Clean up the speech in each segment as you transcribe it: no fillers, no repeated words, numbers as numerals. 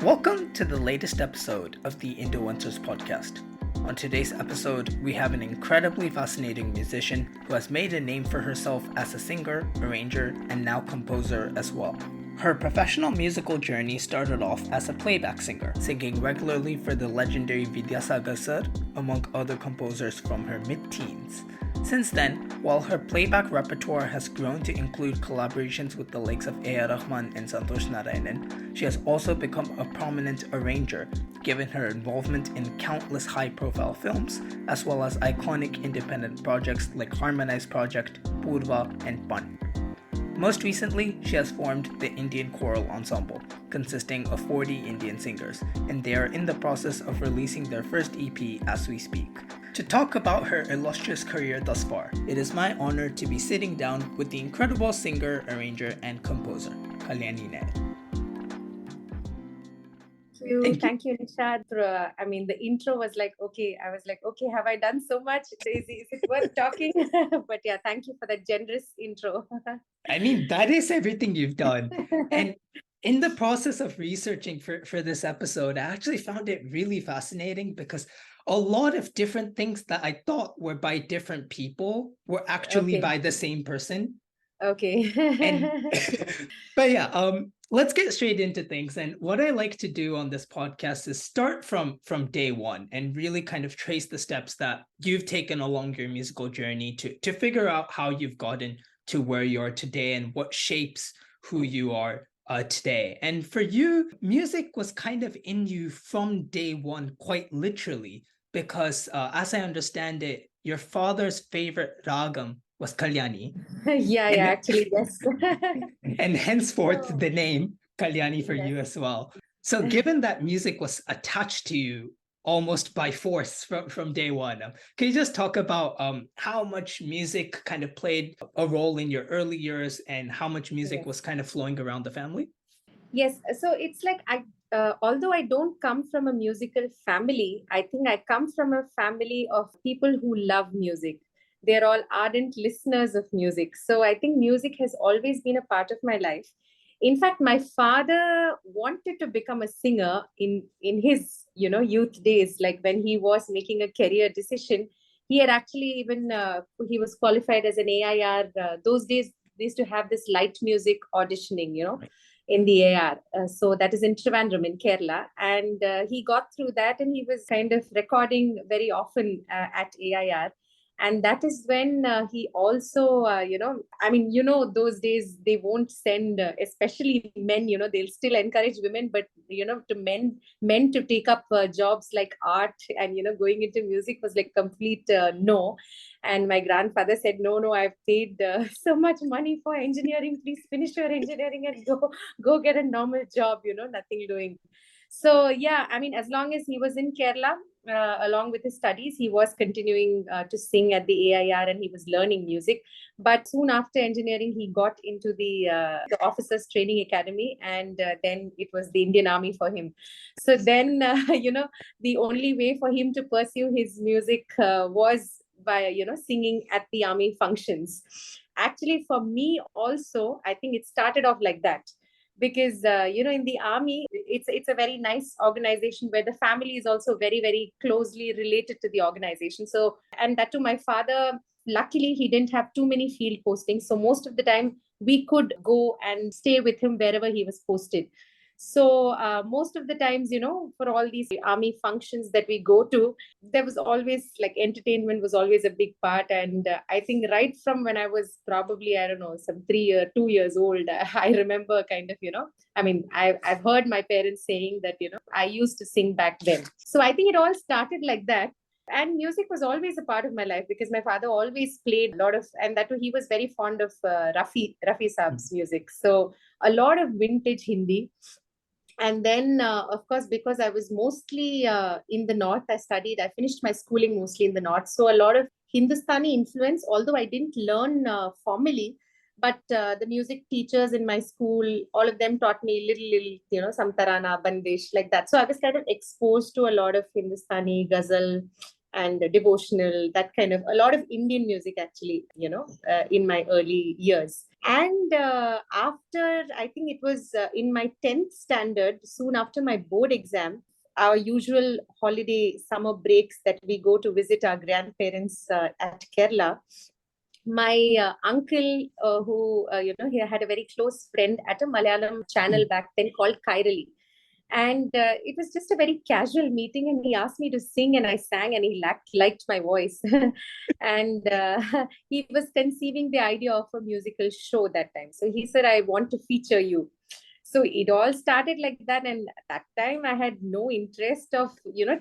Welcome to the latest episode of the Indoencers Podcast. On today's episode, we have an incredibly fascinating musician who has made a name for herself as a singer, arranger, and now composer as well. Her professional musical journey started off as a playback singer, singing regularly for the legendary Vidyasagar sir, among other composers from her mid-teens. Since then, while her playback repertoire has grown to include collaborations with the likes of A.R. Rahman and Santosh Narayanan, she has also become a prominent arranger, given her involvement in countless high-profile films, as well as iconic independent projects like Harmonize Project, Purva, and Pan. Most recently, she has formed the Indian Choral Ensemble, consisting of 40 Indian singers, and they are in the process of releasing their first EP as we speak. To talk about her illustrious career thus far, it is my honor to be sitting down with the incredible singer, arranger, and composer, Kalyani Nair. Thank you, Nishad. The intro was like, okay, I was like, okay, have I done so much? Is it worth talking? But yeah, thank you for that generous intro. I mean, that is everything you've done. And in the process of researching for this episode, I actually found it really fascinating because a lot of different things that I thought were by different people were actually by the same person. Okay. But yeah, let's get straight into things. And what I like to do on this podcast is start from day one and really kind of trace the steps that you've taken along your musical journey to figure out how you've gotten to where you are today and what shapes who you are today. And for you, music was kind of in you from day one, quite literally, because as I understand it, your father's favorite ragam was Kalyani. Actually, yes. And henceforth, the name Kalyani for you as well. So given that music was attached to you almost by force from day one, can you just talk about how much music kind of played a role in your early years and how much music was kind of flowing around the family? Yes, so it's like although I don't come from a musical family, I think I come from a family of people who love music. They're all ardent listeners of music. So I think music has always been a part of my life. In fact, my father wanted to become a singer in his youth days, like when he was making a career decision. He had actually even he was qualified as an AIR. Those days they used to have this light music auditioning, in the AR. So that is in Trivandrum in Kerala. And he got through that and he was kind of recording very often at AIR. And that is when he also, those days they won't send, especially men, they'll still encourage women, but, to men to take up jobs like art and, going into music was like complete no. And my grandfather said, no, I've paid so much money for engineering. Please finish your engineering and go get a normal job, nothing doing. So, yeah, as long as he was in Kerala, along with his studies, he was continuing to sing at the AIR and he was learning music. But soon after engineering, he got into the Officers Training Academy, and then it was the Indian Army for him. So then, the only way for him to pursue his music was by, singing at the army functions. Actually, for me also, I think it started off like that. Because in the army it's a very nice organization where the family is also very, very closely related to the organization. So, and that to my father, luckily he didn't have too many field postings, so most of the time we could go and stay with him wherever he was posted. So most of the times, for all these army functions that we go to, there was always like entertainment was always a big part. And I think right from when I was probably, I don't know, some 2 years old, I remember kind of, I've heard my parents saying that, I used to sing back then. So I think it all started like that. And music was always a part of my life because my father always played a lot of, and that too, he was very fond of Rafi Saab's music. So a lot of vintage Hindi. And then, of course, because I was mostly in the north, I finished my schooling mostly in the north. So a lot of Hindustani influence, although I didn't learn formally, but the music teachers in my school, all of them taught me little, some tarana, bandish, like that. So I was kind of exposed to a lot of Hindustani, ghazal, and devotional, that kind of, a lot of Indian music actually, in my early years. And after, I think it was in my 10th standard, soon after my board exam, our usual holiday summer breaks that we go to visit our grandparents at Kerala. My uncle, he had a very close friend at a Malayalam channel back then called Kairali. And it was just a very casual meeting, and he asked me to sing, and I sang, and he liked my voice. And he was conceiving the idea of a musical show that time. So he said, I want to feature you. So it all started like that. And at that time, I had no interest of,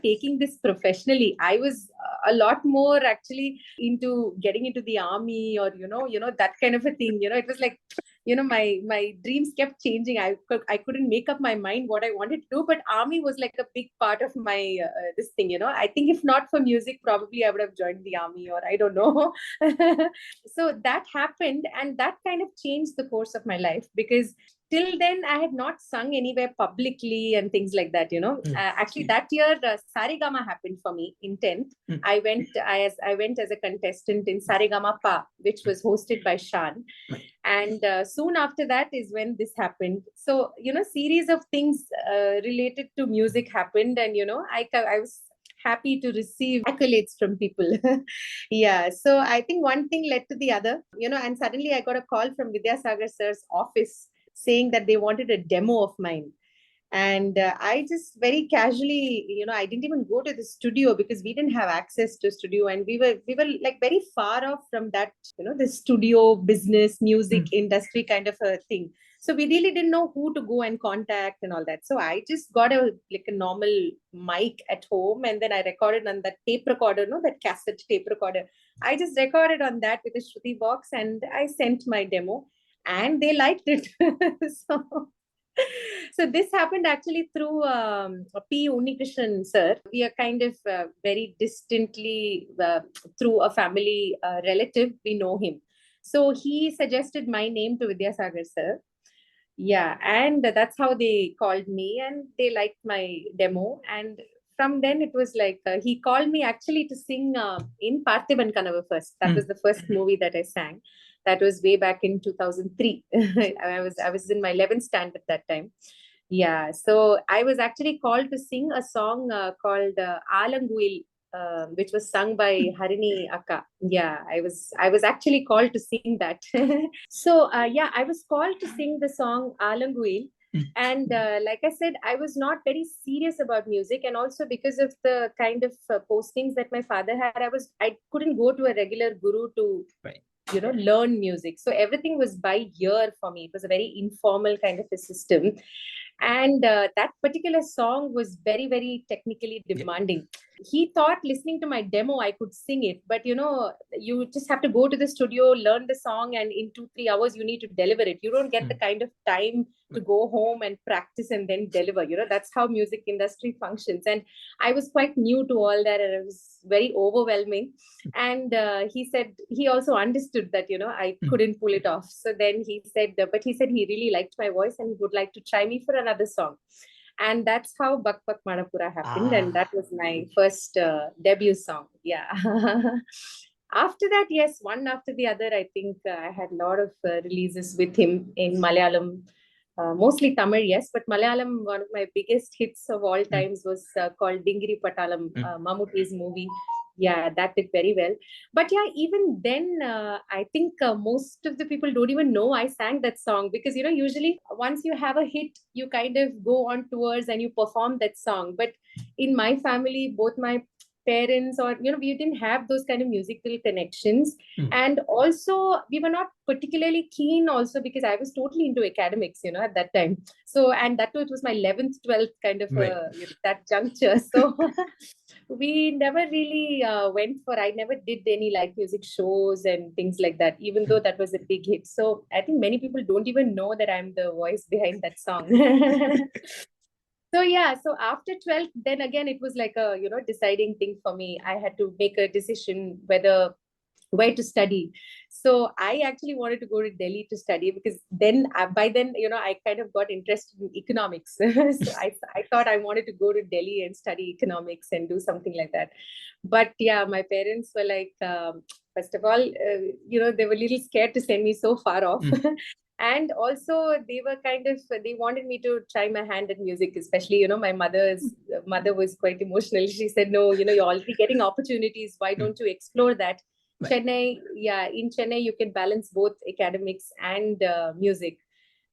taking this professionally. I was a lot more actually into getting into the army, or, that kind of a thing. It was like, my dreams kept changing. I couldn't make up my mind what I wanted to do, but army was like a big part of my this thing. I think if not for music, probably I would have joined the army, or I don't know. So that happened, and that kind of changed the course of my life, because till then I had not sung anywhere publicly and things like that. Actually that year Saregama happened for me in 10th. I went as a contestant in Saregama Pa, which was hosted by Shan. And soon after that is when this happened. So series of things related to music happened, and I was happy to receive accolades from people. Yeah, so I think one thing led to the other, and suddenly I got a call from Vidyasagar sir's office saying that they wanted a demo of mine. And I just very casually, I didn't even go to the studio, because we didn't have access to studio, and we were like very far off from that, the studio business, music industry kind of a thing. So we really didn't know who to go and contact and all that. So I just got a normal mic at home, and then I recorded on that tape recorder, that cassette tape recorder. I just recorded on that with a Shruti box, and I sent my demo, and they liked it. So this happened actually through P. Unnikrishnan sir. We are kind of very distantly, through a family relative, we know him. So he suggested my name to Vidyasagar sir. Yeah, and that's how they called me, and they liked my demo. And from then it was like, he called me actually to sing in Parthiban Kanavu first. That was the first movie that I sang. That was way back in 2003. I was in my 11th standard that time. Yeah, so I was actually called to sing a song called Alanguil, which was sung by Harini Akka. Yeah, I was actually called to sing that. So yeah, I was called to sing the song Alanguil. And like I said, I was not very serious about music, and also because of the kind of postings that my father had, I couldn't go to a regular guru to learn music. So everything was by ear for me. It was a very informal kind of a system. And that particular song was very, very technically demanding. He thought listening to my demo, I could sing it. But, you just have to go to the studio, learn the song, and in 2-3 hours, you need to deliver it. You don't get the kind of time to go home and practice and then deliver. That's how music industry functions. And I was quite new to all that, and it was very overwhelming. And he also understood that, I couldn't pull it off. So then he said he really liked my voice, and he would like to try me for another song. And that's how Bak Bak Madapura happened. And that was my first debut song. Yeah. After that, yes, one after the other, I think I had a lot of releases with him in Malayalam. Mostly Tamil, yes, but Malayalam, one of my biggest hits of all times was called Dingiri Patalam, Mammootty's movie. Yeah, that did very well. But yeah, even then, I think most of the people don't even know I sang that song, because, usually once you have a hit, you kind of go on tours and you perform that song. But in my family, both my parents, or we didn't have those kind of musical connections. And also we were not particularly keen also, because I was totally into academics at that time. So, and that too, it was my 11th 12th kind of that juncture. So we never really I never did any live music shows and things like that, even though that was a big hit. So I think many people don't even know that I'm the voice behind that song. So yeah, so after 12th, then again, it was like a, deciding thing for me. I had to make a decision whether where to study. So I actually wanted to go to Delhi to study, because then by then, I kind of got interested in economics. So I thought I wanted to go to Delhi and study economics and do something like that. But yeah, my parents were like, first of all, they were a little scared to send me so far off. Mm. And also they were they wanted me to try my hand at music, especially, my mother was quite emotional. She said, no, you're already getting opportunities, why Mm. don't you explore that? Right. Chennai, yeah, in Chennai, you can balance both academics and music.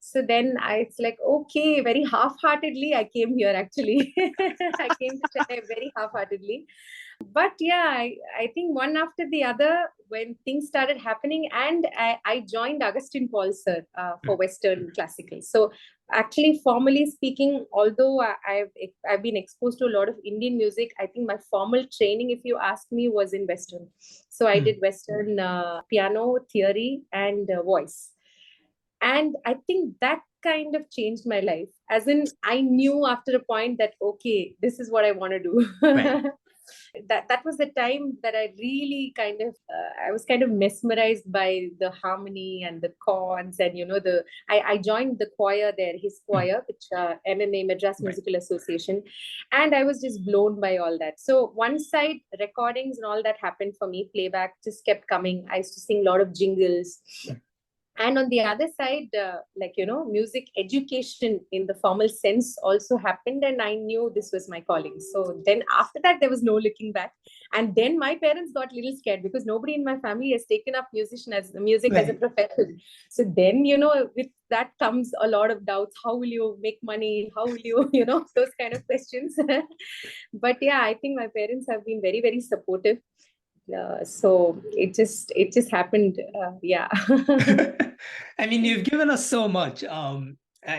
So then it's like, okay, very half-heartedly, I came here actually. I came to Chennai very half-heartedly. But yeah, I think one after the other, when things started happening, and I joined Augustine Paul sir for Mm. Western classical. So actually, formally speaking, although I've been exposed to a lot of Indian music, I think my formal training, if you ask me, was in Western. So I did Mm. Western piano theory and voice, and I think that kind of changed my life. As in, I knew after a point that, okay, this is what I want to Right. do. That was the time that I really I was kind of mesmerized by the harmony and the chords, and the I joined the choir there, his Mm. choir, which MMA, Madras Right. Musical Association, and I was just blown by all that. So one side, recordings and all that happened for me, playback just kept coming. I used to sing a lot of jingles, Mm. and on the other side, music education in the formal sense also happened, and I knew this was my calling. So then after that, there was no looking back. And then my parents got a little scared, because nobody in my family has taken up music as a Right. profession. So then, with that comes a lot of doubts. How will you make money? How will you, those kind of questions. But yeah, I think my parents have been very, very supportive. So it just happened. Yeah. I mean, you've given us so much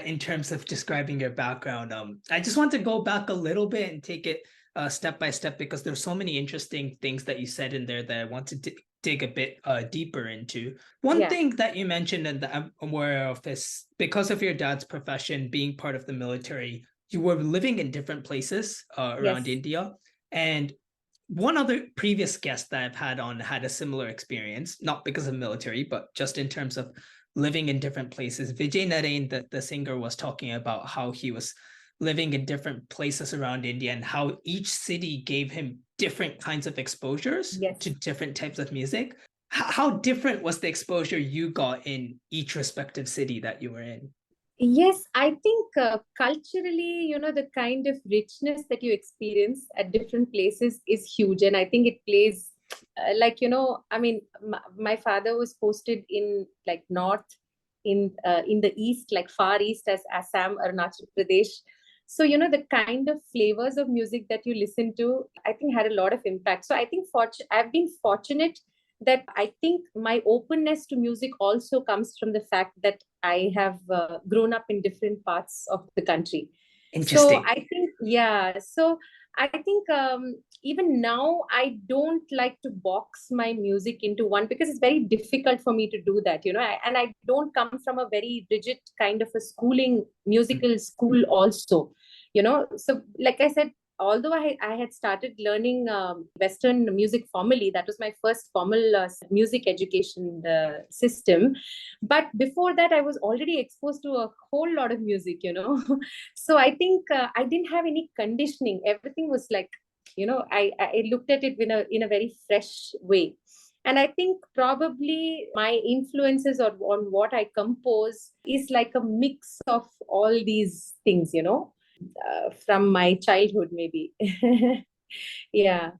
in terms of describing your background. I just want to go back a little bit and take it step by step, because there's so many interesting things that you said in there that I want to dig a bit deeper into. One Yeah. thing that you mentioned and that I'm aware of is, because of your dad's profession, being part of the military, you were living in different places around Yes. India. And one other previous guest that I've had on had a similar experience, not because of military, but just in terms of living in different places. Vijay Narain, the singer, was talking about how he was living in different places around India and how each city gave him different kinds of exposures to Yes. different types of music. How different was the exposure you got in each respective city that you were in? Yes, I think culturally, the kind of richness that you experience at different places is huge. And I think it plays, I mean, my father was posted in like north, in the east, like far east, as Assam, Arunachal Pradesh. So, the kind of flavors of music that you listen to, I think had a lot of impact. So I think I've been fortunate that I think my openness to music also comes from the fact that I have grown up in different parts of the country. So Interesting. I think, yeah. So I think even now I don't like to box my music into one, because it's very difficult for me to do that, and I don't come from a very rigid kind of a schooling, musical school also, So like I said, although I had started learning Western music formally, that was my first formal music education system. But before that, I was already exposed to a whole lot of music. So I think I didn't have any conditioning. Everything was like, I looked at it in a very fresh way. And I think probably my influences on what I compose is like a mix of all these things, from my childhood, maybe. Yeah.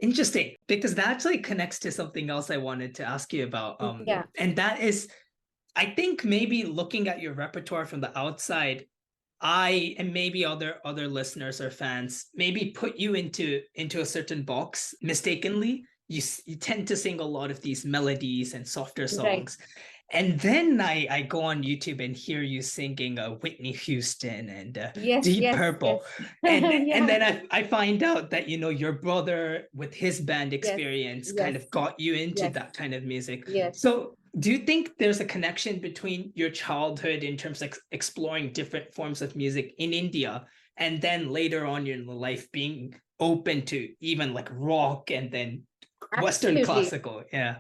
Interesting, because that actually connects to something else I wanted to ask you about. Yeah. And that is, I think maybe looking at your repertoire from the outside, I and maybe other listeners or fans maybe put you into a certain box mistakenly. You tend to sing a lot of these melodies and softer Right. songs, and then I go on YouTube and hear you singing Whitney Houston and Yes, Deep yes, Purple, yes. and Yeah. then I find out that your brother with his band Yes, experience kind yes, of got you into yes, that kind of music. yes. So do you think there's a connection between your childhood in terms of exploring different forms of music in India, and then later on in your life being open to even like rock and then Western Absolutely. classical. Yeah.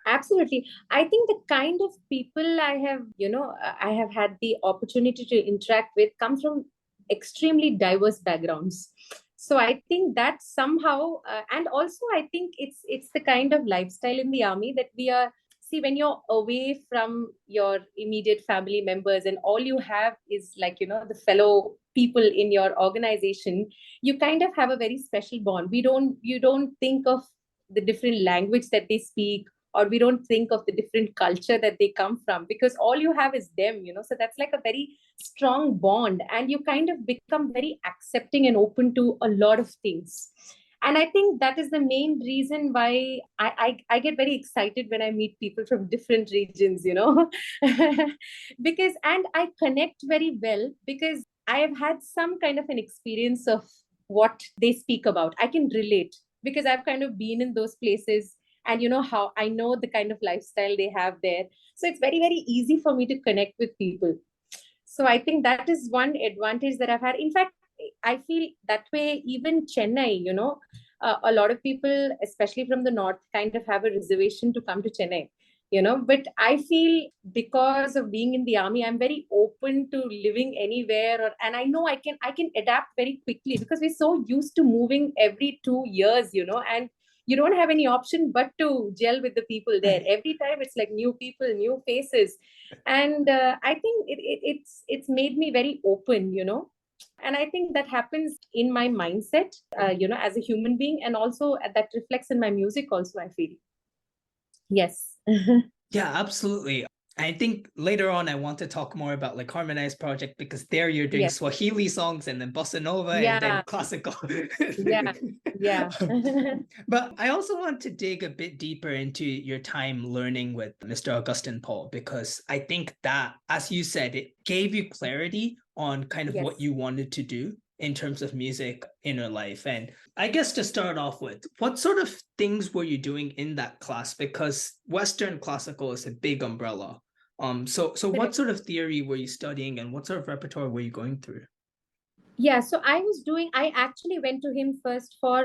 Absolutely. I think the kind of people I have had the opportunity to interact with come from extremely diverse backgrounds. So I think that somehow, and also I think it's the kind of lifestyle in the army that we are. See, when you're away from your immediate family members and all you have is like, the fellow people in your organization, you kind of have a very special bond. You don't think of the different language that they speak, or we don't think of the different culture that they come from, because all you have is them, so that's like a very strong bond, and you kind of become very accepting and open to a lot of things. And I think that is the main reason why I get very excited when I meet people from different regions, because, and I connect very well because I have had some kind of an experience of what they speak about. I can relate because I've kind of been in those places, and how I know the kind of lifestyle they have there. So it's very, very easy for me to connect with people. So I think that is one advantage that I've had. In fact, I feel that way even Chennai, a lot of people, especially from the north, kind of have a reservation to come to Chennai. But I feel because of being in the army, I'm very open to living anywhere, and I know I can adapt very quickly because we're so used to moving every 2 years, and you don't have any option but to gel with the people there. Every time it's like new people, new faces, and I think it's made me very open, and I think that happens in my mindset, as a human being, and also that reflects in my music also, I feel. Yes. Yeah, absolutely. I think later on I want to talk more about like Harmonized Project, because there you're doing Yes. Swahili songs and then bossa nova and then Yeah. classical. Yeah. Yeah. But I also want to dig a bit deeper into your time learning with Mr. Augustine Paul, because I think that, as you said, it gave you clarity on kind of what Yes. you wanted to do in terms of music in your life. And I guess to start off with, what sort of things were you doing in that class? Because Western classical is a big umbrella. So what Correct. sort of theory were you studying, and what sort of repertoire were you going through? Yeah, so I actually went to him first for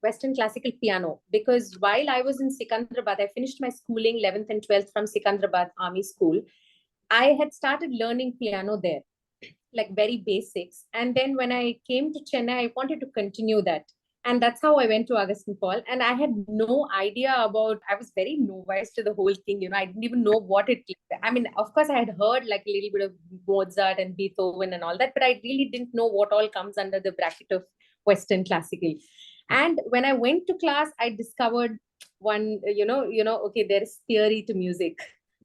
Western classical piano, because while I was in Sikandrabad, I finished my schooling 11th and 12th from Sikandrabad Army School. I had started learning piano there, like very basics. And then when I came to Chennai, I wanted to continue that. And that's how I went to Augustine Paul. And I had no idea about, I was very novice to the whole thing. I didn't even know what it, I mean, of course, I had heard like a little bit of Mozart and Beethoven and all that, but I really didn't know what all comes under the bracket of Western classical. And when I went to class, I discovered one, okay, there is theory to music.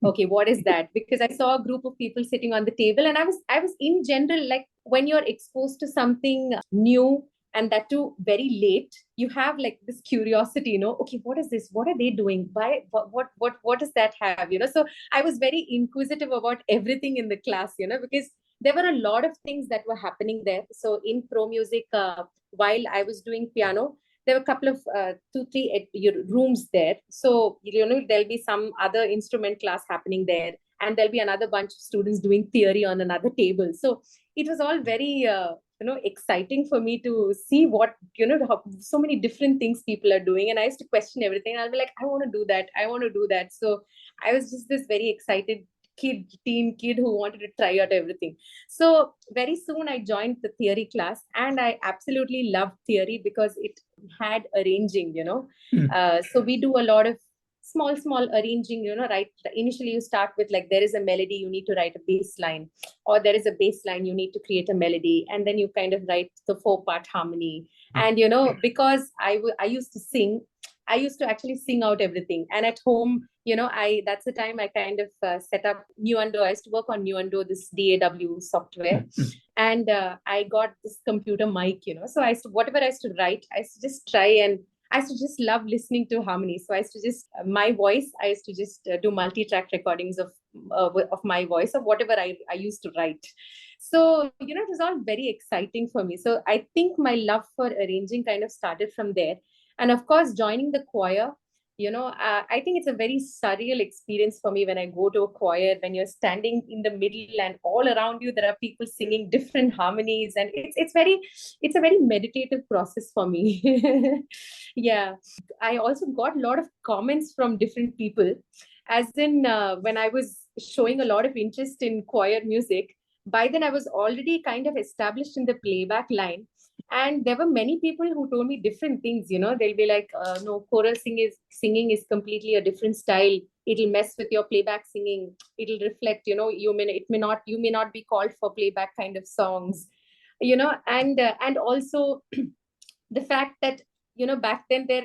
Okay, what is that? Because I saw a group of people sitting on the table, and I was in general, like when you're exposed to something new, and that too very late, you have like this curiosity, okay, what is this, what are they doing, why, what does that have, so I was very inquisitive about everything in the class, because there were a lot of things that were happening there. So in pro music, while I was doing piano, there were a couple of 2 3 rooms there. So there'll be some other instrument class happening there, and there'll be another bunch of students doing theory on another table. So it was all very exciting for me to see what how, so many different things people are doing, and I used to question everything. I'll be like, I want to do that, I want to do that. So I was just this very excited teen kid who wanted to try out everything. So very soon I joined the theory class, and I absolutely loved theory because it had arranging, so we do a lot of small arranging, right? Initially you start with like, there is a melody, you need to write a bass line, or there is a bass line, you need to create a melody, and then you kind of write the 4-part harmony. And because I used to sing, I used to actually sing out everything. And at home, I that's the time I kind of set up Nuendo. I used to work on Nuendo, this DAW software. And I got this computer mic, so I used to, whatever I used to write, I used to just try, and I used to just love listening to harmony. So I used to just, my voice, I used to just do multi-track recordings of my voice, of whatever I used to write. So, it was all very exciting for me. So I think my love for arranging kind of started from there. And of course, joining the choir, I think it's a very surreal experience for me when I go to a choir, when you're standing in the middle and all around you there are people singing different harmonies, and it's a very meditative process for me. Yeah, I also got a lot of comments from different people, as in when I was showing a lot of interest in choir music. By then I was already kind of established in the playback line, and there were many people who told me different things. They'll be like, no, choral singing is completely a different style. It'll mess with your playback singing. It'll reflect, you may not be called for playback kind of songs. And also the fact that back then there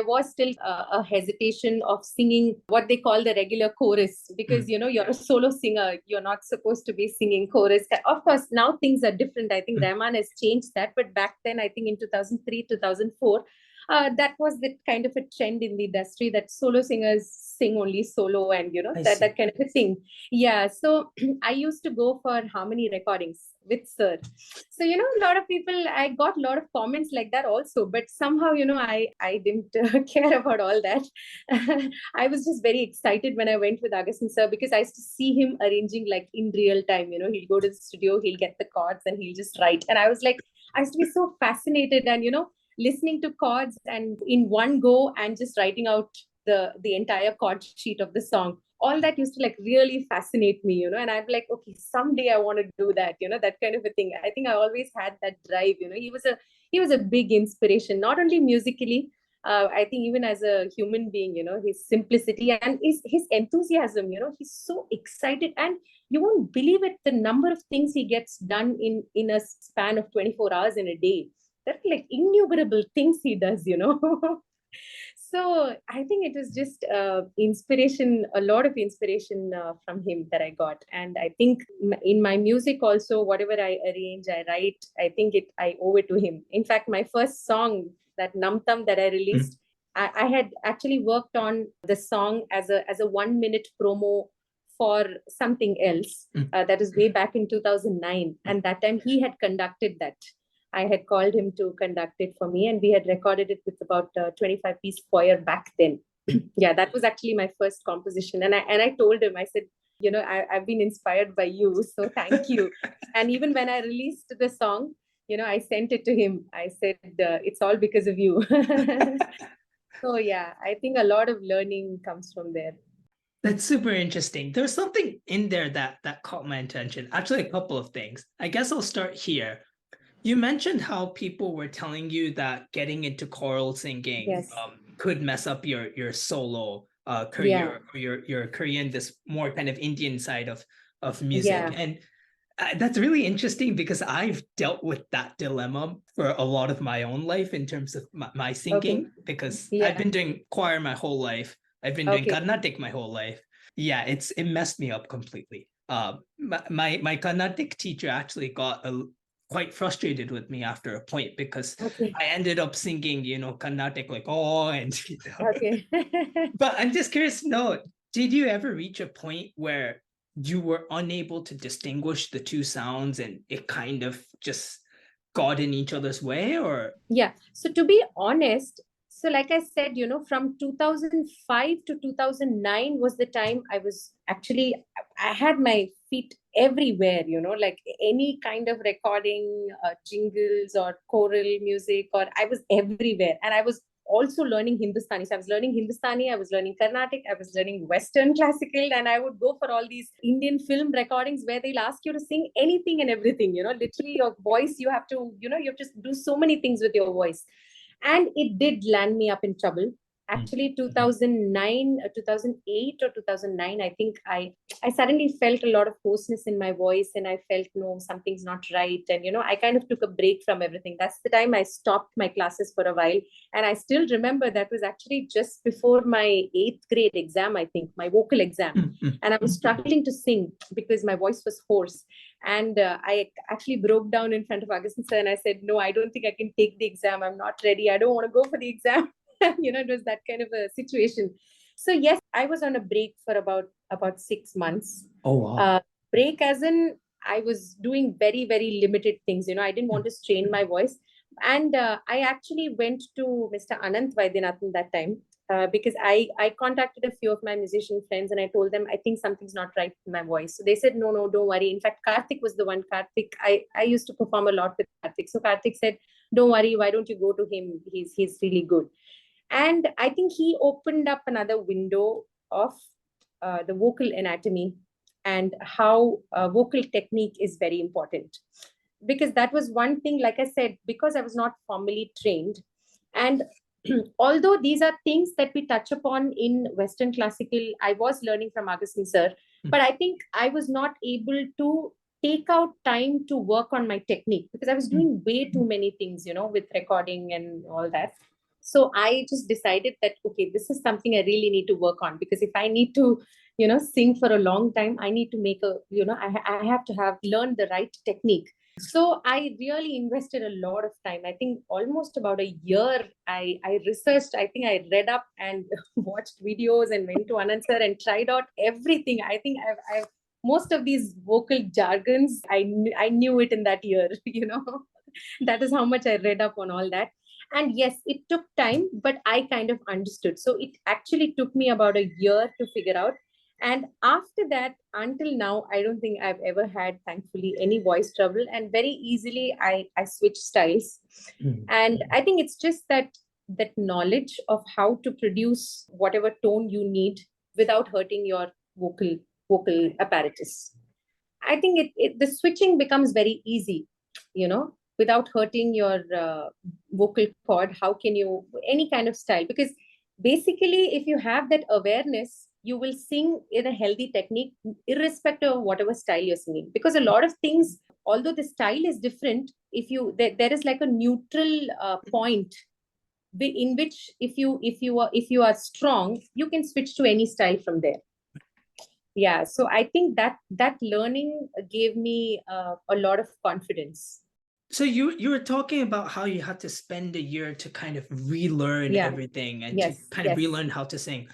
was still a hesitation of singing what they call the regular chorus, because you're a solo singer, you're not supposed to be singing chorus. Of course now things are different. I think Rahman has changed that, but back then I think in 2003 2004, that was the kind of a trend in the industry that solo singers sing only solo, and that kind of a thing. Yeah, so I used to go for harmony recordings with sir. So a lot of people, I got a lot of comments like that also, but somehow I didn't care about all that. I was just very excited when I went with Augustin sir, because I used to see him arranging like in real time. He'll go to the studio, he'll get the chords and he'll just write, and I was like, I used to be so fascinated, and listening to chords and in one go and just writing out the entire chord sheet of the song. All that used to like really fascinate me, and I'm like, okay, someday I want to do that, that kind of a thing. I think I always had that drive. He was a big inspiration, not only musically. I think even as a human being, his simplicity and his enthusiasm, he's so excited, and you won't believe it, the number of things he gets done in a span of 24 hours in a day. There are like innumerable things he does. So I think it was just inspiration, a lot of inspiration from him that I got. And I think in my music also, whatever I arrange, I write, I think I owe it to him. In fact, my first song, that Namtam that I released, I had actually worked on the song as a 1 minute promo for something else. That is way back in 2009. And that time he had conducted that. I had called him to conduct it for me, and we had recorded it with about 25-piece choir back then. Yeah, that was actually my first composition. And I told him, I said, I've been inspired by you, so thank you. And even when I released the song, I sent it to him. I said, it's all because of you. So yeah, I think a lot of learning comes from there. That's super interesting. There's something in there that caught my attention. Actually, a couple of things. I guess I'll start here. You mentioned how people were telling you that getting into choral singing could mess up your solo career, or your career in this more kind of Indian side of music. Yeah. And that's really interesting, because I've dealt with that dilemma for a lot of my own life in terms of my singing, because I've been doing choir my whole life. I've been doing Carnatic my whole life. Yeah, it messed me up completely. My Carnatic teacher actually got quite frustrated with me after a point, because I ended up singing, Carnatic like, oh, and but I'm just curious to know, did you ever reach a point where you were unable to distinguish the two sounds and it kind of just got in each other's way? Or yeah, so to be honest, so like I said, from 2005 to 2009 was the time I had my feet everywhere, like any kind of recording, jingles or choral music, or I was everywhere. And I was also learning Hindustani. So I was learning Hindustani, I was learning Carnatic, I was learning Western classical, and I would go for all these Indian film recordings where they'll ask you to sing anything and everything, literally your voice, you have to just do so many things with your voice. And it did land me up in trouble. Actually, 2009, 2008 or 2009, I think I suddenly felt a lot of hoarseness in my voice, and I felt, no, something's not right. And, I kind of took a break from everything. That's the time I stopped my classes for a while. And I still remember that was actually just before my 8th grade exam, I think, my vocal exam. And I was struggling to sing because my voice was hoarse. And I actually broke down in front of Augustin sir, and I said, no, I don't think I can take the exam. I'm not ready. I don't want to go for the exam. It was that kind of a situation. So yes, I was on a break for about 6 months. Oh, wow. Break as in I was doing very, very limited things. I didn't want to strain my voice. And I actually went to Mr. Anant Vaidyanathan that time. because I contacted a few of my musician friends and I told them, I think something's not right with my voice. So they said, no, don't worry. In fact, Karthik was the one. I used to perform a lot with Karthik. So Karthik said, don't worry, why don't you go to him? He's really good. And I think he opened up another window of the vocal anatomy and how vocal technique is very important. Because that was one thing, like I said, because I was not formally trained. And although these are things that we touch upon in Western classical, I was learning from Augustine sir, but I think I was not able to take out time to work on my technique because I was doing way too many things, with recording and all that. So I just decided that, okay, this is something I really need to work on, because if I need to, sing for a long time, I need to make I have to have learned the right technique. So I really invested a lot of time. I think almost about a year. I researched, I think I read up and watched videos and went to Anand sir and tried out everything. I think I've most of these vocal jargons, I knew it in that year, that is how much I read up on all that. And yes, it took time, but I kind of understood. So it actually took me about a year to figure out. And after that, until now, I don't think I've ever had, thankfully, any voice trouble. And very easily, I switch styles. And I think it's just that knowledge of how to produce whatever tone you need without hurting your vocal apparatus. I think the switching becomes very easy, without hurting your vocal cord. How can you, any kind of style? Because basically, if you have that awareness, you will sing in a healthy technique, irrespective of whatever style you're singing. Because a lot of things, although the style is different, if you there is like a neutral point in which if you are strong, you can switch to any style from there. Yeah, so I think that learning gave me a lot of confidence. So you were talking about how you had to spend a year to kind of relearn everything and to kind of relearn how to sing.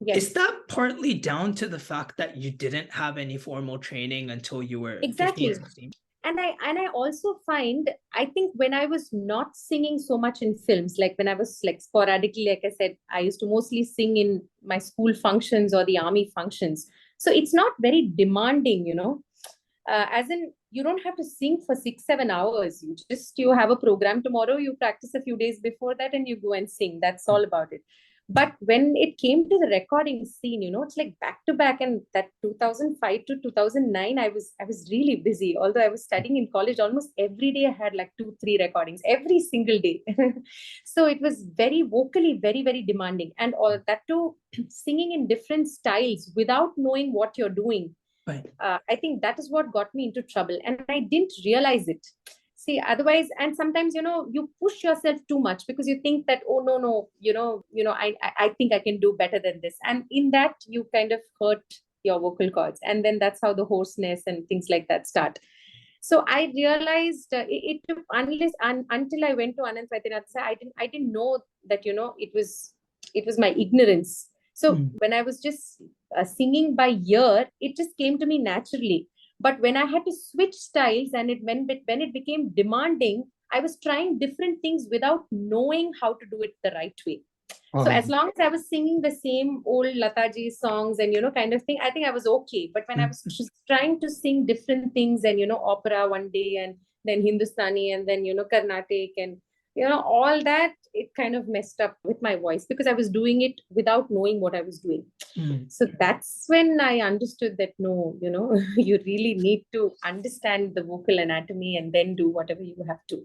Yes. Is that partly down to the fact that you didn't have any formal training until you were 15, 16? And I also find, I think when I was not singing so much in films, like when I was like sporadically, like I said, I used to mostly sing in my school functions or the army functions. So it's not very demanding, as in you don't have to sing for 6-7 hours. You have a program tomorrow, you practice a few days before that and you go and sing. That's all about it. But when it came to the recording scene, it's like back to back. And that 2005 to 2009, I was really busy. Although I was studying in college, almost every day I had like 2-3 recordings every single day. So it was very vocally, very, very demanding. And all that too, singing in different styles without knowing what you're doing. Right. I think that is what got me into trouble. And I didn't realize it. See, otherwise, and sometimes, you push yourself too much because you think that, oh, no, I think I can do better than this. And in that, you kind of hurt your vocal cords. And then that's how the hoarseness and things like that start. So I realized it took until I went to Anand Vaidyanathan, I didn't know that, it was my ignorance. So when I was just singing by ear, it just came to me naturally. But when I had to switch styles and when it became demanding, I was trying different things without knowing how to do it the right way. So as long as I was singing the same old Lataji songs and, kind of thing, I think I was okay. But when I was just trying to sing different things and, opera one day and then Hindustani and then, Carnatic and, all that, it kind of messed up with my voice because I was doing it without knowing what I was doing. So that's when I understood that, no, you really need to understand the vocal anatomy and then do whatever you have to.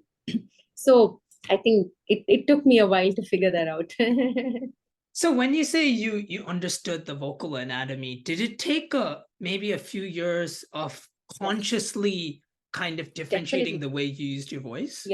So I think it took me a while to figure that out. So when you say you understood the vocal anatomy, did it take maybe a few years of consciously kind of differentiating the way you used your voice?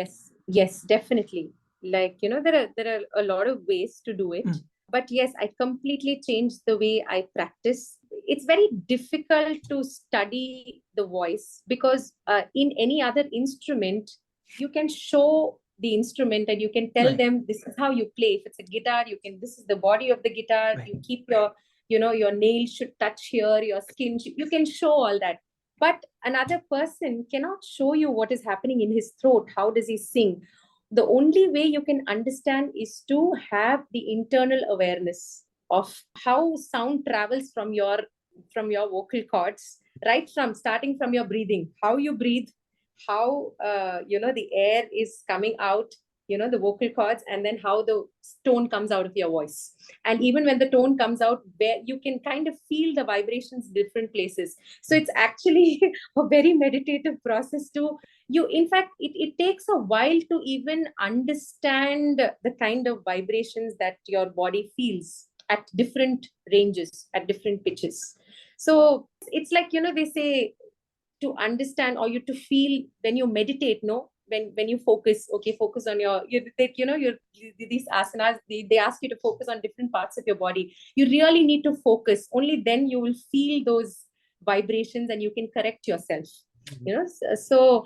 Yes, definitely. Like, there are a lot of ways to do it. But yes, I completely changed the way I practice. It's very difficult to study the voice because in any other instrument, you can show the instrument and you can tell them this is how you play. If it's a guitar, this is the body of the guitar. You keep your nails should touch here, your skin, you can show all that. But another person cannot show you what is happening in his throat. How does he sing? the only way you can understand is to have the internal awareness of how sound travels from your vocal cords, right from starting from your breathing, how you breathe, how the air is coming out, the vocal cords, and then how the tone comes out of your voice. And even when the tone comes out, where you can kind of feel the vibrations different places. So it's actually a very meditative process to you. In fact, it takes a while to even understand the kind of vibrations that your body feels at different ranges, at different pitches. So it's like, they say, to understand or you to feel when you meditate, no, when you focus, okay, focus on these asanas, they ask you to focus on different parts of your body. You really need to focus. Only then you will feel those vibrations and you can correct yourself. So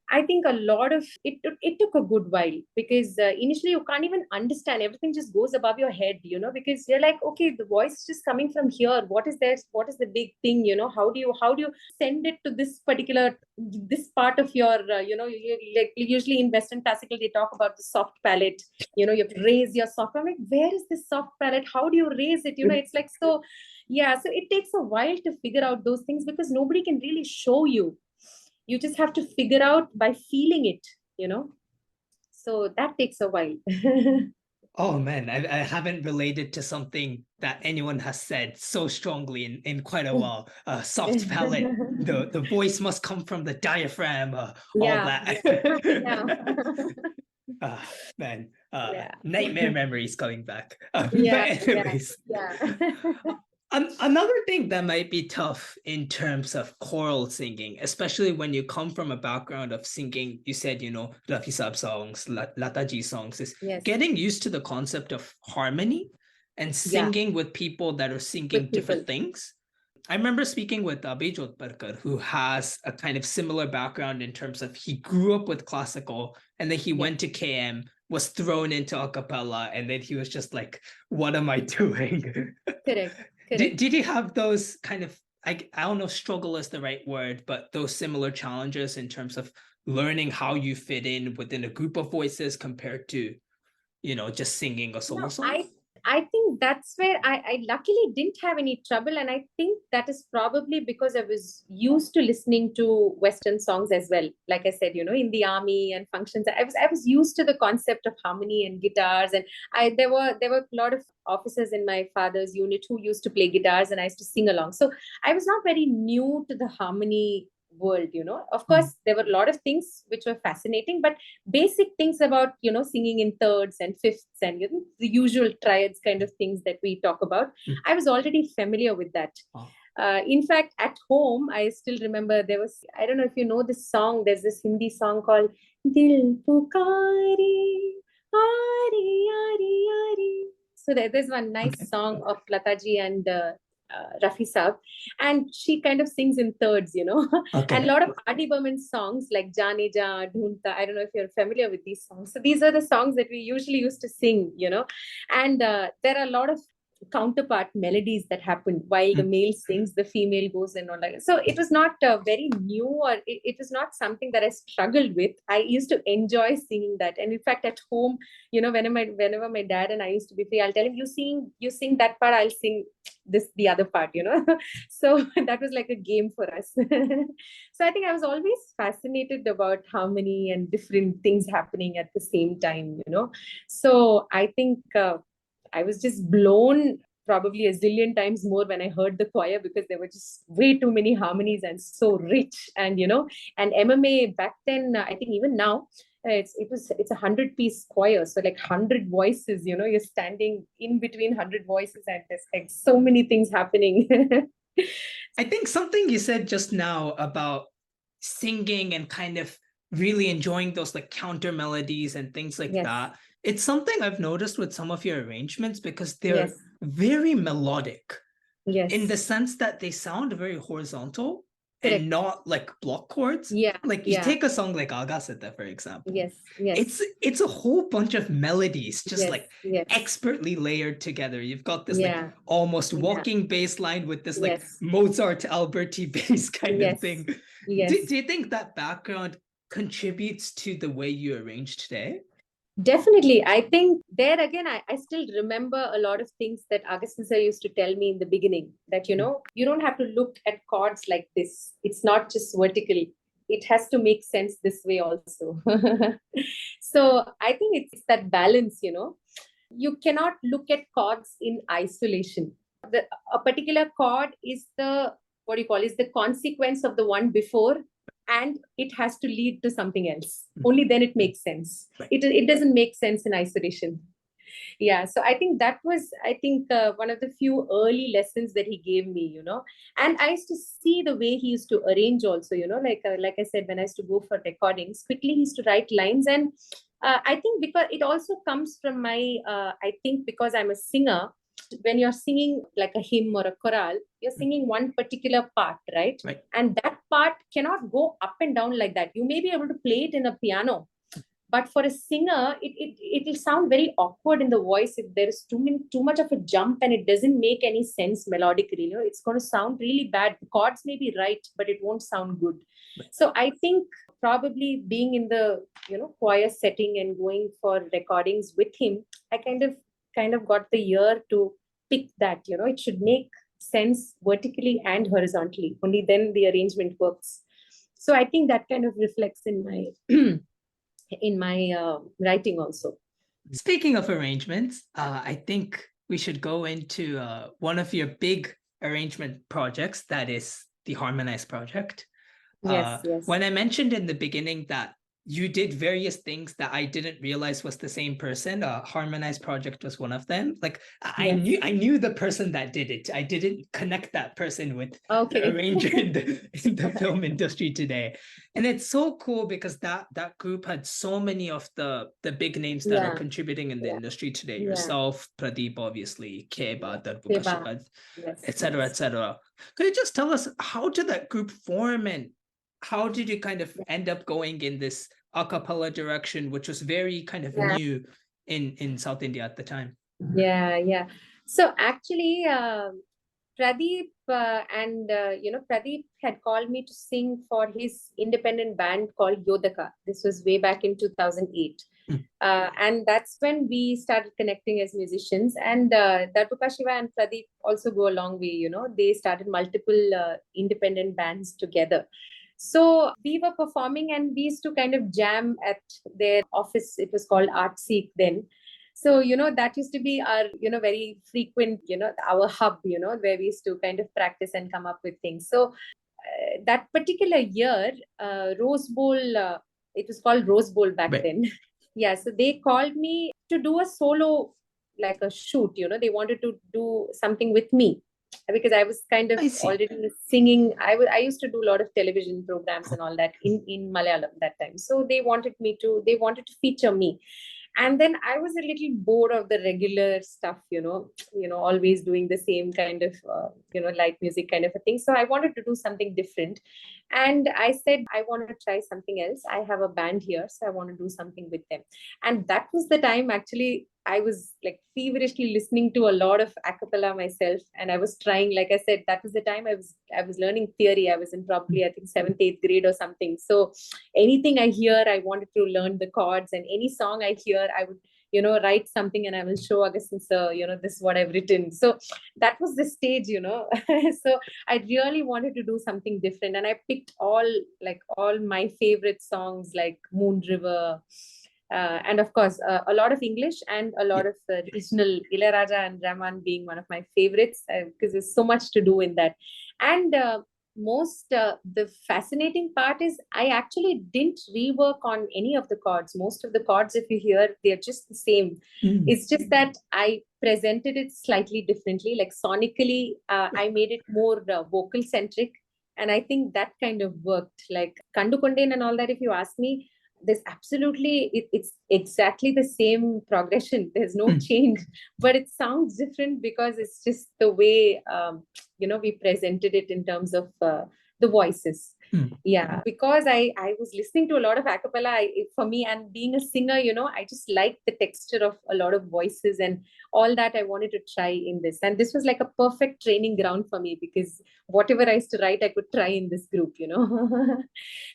I think a lot of it took a good while, because initially you can't even understand. Everything just goes above your head, because you're like, okay, the voice is just coming from here. What is this? What is the big thing? How do you send it to this part of your, like usually in Western classical, they talk about the soft palate. You have to raise your soft. I'm like, where is this soft palate? How do you raise it? It's like, so yeah. So it takes a while to figure out those things, because nobody can really show you. You just have to figure out by feeling it, so that takes a while. Oh man, I haven't related to something that anyone has said so strongly in quite a while. Soft palate, the voice must come from the diaphragm, all that. Man, nightmare memories coming back. But anyways. Another thing that might be tough in terms of choral singing, especially when you come from a background of singing, you said, Rafi Saab songs, Lataji songs, is getting used to the concept of harmony and singing with people that are singing different things. I remember speaking with Bejot Parkar, who has a kind of similar background in terms of he grew up with classical and then he went to KM, was thrown into a cappella, and then he was just like, what am I doing? Correct. Did you have those kind of, I don't know if struggle is the right word, but those similar challenges in terms of learning how you fit in within a group of voices compared to, just singing a solo song? I think that's where I luckily didn't have any trouble. And I think that is probably because I was used to listening to Western songs as well. Like I said, in the army and functions, I was used to the concept of harmony and guitars. And there were a lot of officers in my father's unit who used to play guitars, and I used to sing along. So I was not very new to the harmony world. Of course, there were a lot of things which were fascinating, but basic things about singing in thirds and fifths and the usual triads kind of things that we talk about, I was already familiar with that. In fact, at home, I still remember there was, I don't know if you know this song, there's this Hindi song called Dil Pukari Ari Ari Ari. So there's one nice song of Lataji and Rafi Saab, and she kind of sings in thirds, and a lot of R.D. Burman songs like Jaane Ja, Dhoonta. I don't know if you're familiar with these songs. So these are the songs that we usually used to sing, and there are a lot of counterpart melodies that happen while the male sings, the female goes and all that. So it was not very new, or it was not something that I struggled with. I used to enjoy singing that. And in fact, at home, whenever my dad and I used to be free, I'll tell him, you sing that part, I'll sing the other part, So that was like a game for us. So I think I was always fascinated about harmony and different things happening at the same time, So I think I was just blown probably a zillion times more when I heard the choir, because there were just way too many harmonies and so rich. And, and MMA back then, I think even now, it's a 100-piece choir. So like 100 voices, you're standing in between 100 voices, and there's like so many things happening. I think something you said just now about singing and kind of really enjoying those like counter melodies and things like that. It's something I've noticed with some of your arrangements, because they're very melodic in the sense that they sound very horizontal and not like block chords. Like you take a song like Agasita, for example. It's a whole bunch of melodies just expertly layered together. You've got this like almost walking bass line with this like Mozart Alberti bass kind of thing. Do you think that background contributes to the way you arrange today? Definitely. I think there again, I still remember a lot of things that Augustine sir used to tell me in the beginning that, you don't have to look at chords like this. It's not just vertical. It has to make sense this way also. So I think it's that balance, You cannot look at chords in isolation. A particular chord is is the consequence of the one before, and it has to lead to something else. Only then it makes sense. It doesn't make sense in isolation. Yeah, so I think that was, one of the few early lessons that he gave me, and I used to see the way he used to arrange also, like I said, when I used to go for recordings, quickly he used to write lines. And I think because it also comes from my I think because I'm a singer, when you're singing like a hymn or a chorale, you're singing one particular part, right? Right. And that part cannot go up and down like that. You may be able to play it in a piano, but for a singer, it will sound very awkward in the voice if there is too much of a jump and it doesn't make any sense melodically. It's going to sound really bad. The chords may be right, but it won't sound good. Right. So I think probably being in the choir setting and going for recordings with him, I kind of got the ear to pick that. It should make sense vertically and horizontally. Only then the arrangement works. So I think that kind of reflects in my writing also. Speaking of arrangements, I think we should go into one of your big arrangement projects, that is the Harmonize project. Yes, yes. When I mentioned in the beginning that you did various things that I didn't realize was the same person, Harmonize project was one of them. Like I knew the person that did it. I didn't connect that person with the arranger in the film industry today. And it's so cool because that group had so many of the big names that are contributing in the industry today. Yourself, Pradeep, obviously, Keba, Keba, etc., etc. Could you just tell us, how did that group form, and how did you kind of end up going in this a cappella direction, which was very kind of new in South India at the time? Yeah. So actually, Pradeep Pradeep had called me to sing for his independent band called Yodaka. This was way back in 2008. And that's when we started connecting as musicians. And Darbuka Shiva and Pradeep also go a long way. They started multiple independent bands together. So we were performing and we used to kind of jam at their office. It was called Art Seek then. So, that used to be our, very frequent, our hub, where we used to kind of practice and come up with things. So that particular year, Rose Bowl, it was called Rose Bowl back then. Yeah. So they called me to do a solo, like a shoot, they wanted to do something with me, because I was kind of already singing. I used to do a lot of television programs and all that in Malayalam that time. So they wanted to feature me. And then I was a little bored of the regular stuff, always doing the same kind of, light music kind of a thing. So I wanted to do something different. And I said, I want to try something else. I have a band here, so I want to do something with them. And that was the time actually I was like feverishly listening to a lot of a cappella myself. And I was trying, like I said, that was the time I was learning theory. I was in probably, I think, 7th, 8th grade or something. So anything I hear, I wanted to learn the chords, and any song I hear, I would, write something and I will show Augustine sir, this is what I've written. So that was the stage, So I really wanted to do something different. And I picked all my favorite songs like Moon River, and of course, a lot of English and a lot of regional, Ilayaraja and Rahman being one of my favorites, because there's so much to do in that. And the fascinating part is I actually didn't rework on any of the chords. Most of the chords, if you hear, they're just the same. It's just that I presented it slightly differently. Like sonically, I made it more vocal centric. And I think that kind of worked. Like Kandu Konden and all that, if you ask me, there's absolutely, it's exactly the same progression. There's no change, but it sounds different because it's just the way, we presented it in terms of the voices. Yeah, because I was listening to a lot of a cappella. For me, and being a singer, I just like the texture of a lot of voices and all that. I wanted to try in this, and this was like a perfect training ground for me, because whatever I used to write, I could try in this group.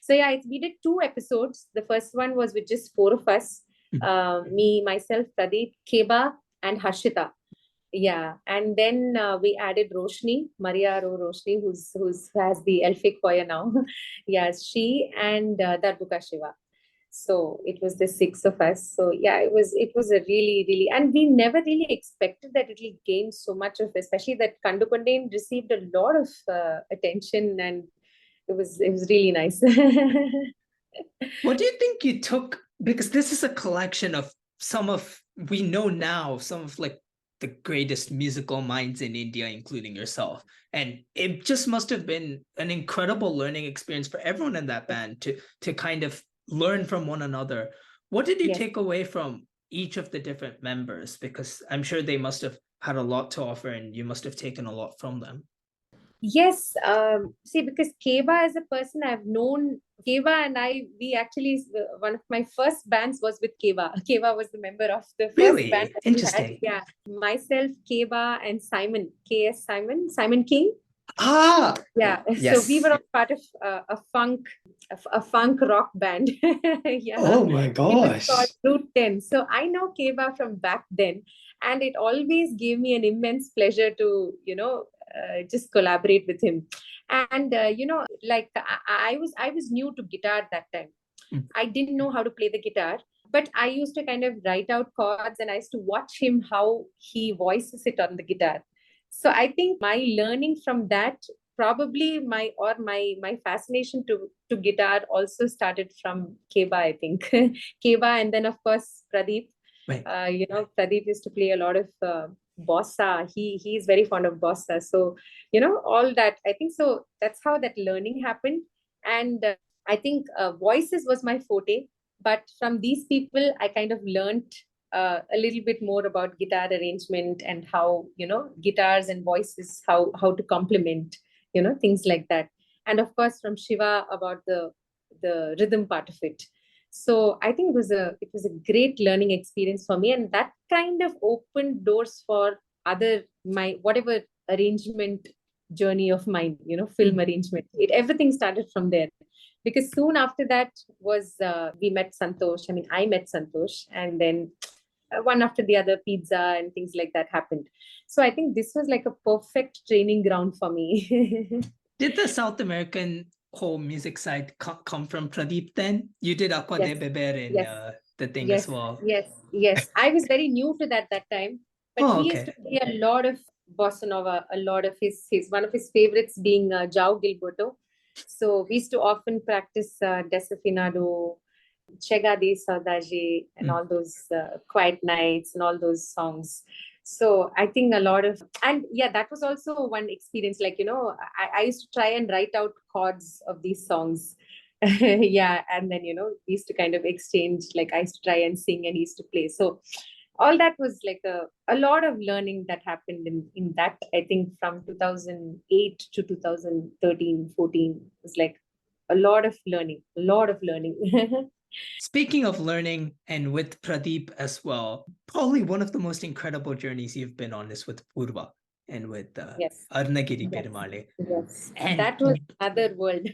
So yeah, we did 2 episodes. The first one was with just 4 of us. Me, myself, Pradeep, Keba, and Harshita. Yeah, and then we added Roshni, Maria Ro Roshni, who's has the Elphic choir now. Yes, she and Darbuka Shiva. So it was the six of us. So yeah, it was a really, and we never really expected that it will gain so much of, especially that Kandu Kondain received a lot of attention, and it was really nice. What do you think you took? Because this is a collection of some of, we know now, some of like the greatest musical minds in India, including yourself. And it just must have been an incredible learning experience for everyone in that band to kind of learn from one another. What did you Yes. take away from each of the different members? Because I'm sure they must have had a lot to offer and you must have taken a lot from them. Yes, see, because Keba is a person I've known. Keba and I, we actually, one of my first bands was with Keba. Keba was the member of the first band Really that we had. interesting. Yeah, myself, Keba, and Simon, K.S. Simon King. Ah, Yeah, so we yes. were all part of a funk rock band. Yeah, Oh my it was called gosh. Route 10. So I know Keba from back then, and it always gave me an immense pleasure to, just collaborate with him. And like I was new to guitar that time. Mm. I didn't know how to play the guitar, but I used to kind of write out chords, and I used to watch him how he voices it on the guitar. So I think my learning from that, probably my fascination to guitar also started from Keba, I think. Keba, and then of course Pradeep. Right. Pradeep used to play a lot of bossa. He is very fond of bossa. So all that, I think, so that's how that learning happened. And I think voices was my forte, but from these people, I kind of learned a little bit more about guitar arrangement and how guitars and voices, how to complement, things like that. And of course, from Shiva about the rhythm part of it. So I think it was a great learning experience for me, and that kind of opened doors for other my whatever arrangement journey of mine, film arrangement. Everything started from there, because soon after that was we met Santosh. I mean, I met Santosh, and then one after the other, pizza and things like that happened. So I think this was like a perfect training ground for me. Did the South American whole music side come from Pradeep then? You did Aqua Yes, de Beber in yes, the thing as yes, well. yes. I was very new to that time, but Oh, he used to okay. play a lot of bossa nova, a lot of his one of his favorites being Jao Gilberto. So we used to often practice Desafinado, Chega de Saudade, and Mm. all those quiet nights and all those songs. So I think a lot of, and yeah, that was also one experience. Like, I used to try and write out chords of these songs. Yeah. And then, we used to kind of exchange, like I used to try and sing and he used to play. So all that was like a lot of learning that happened in that, I think from 2008 to 2013, 14 was like a lot of learning. Speaking of learning and with Pradeep as well, probably one of the most incredible journeys you've been on is with Purva and with Yes. Arnagiri Yes. Perumalai. Yes. And That was another world.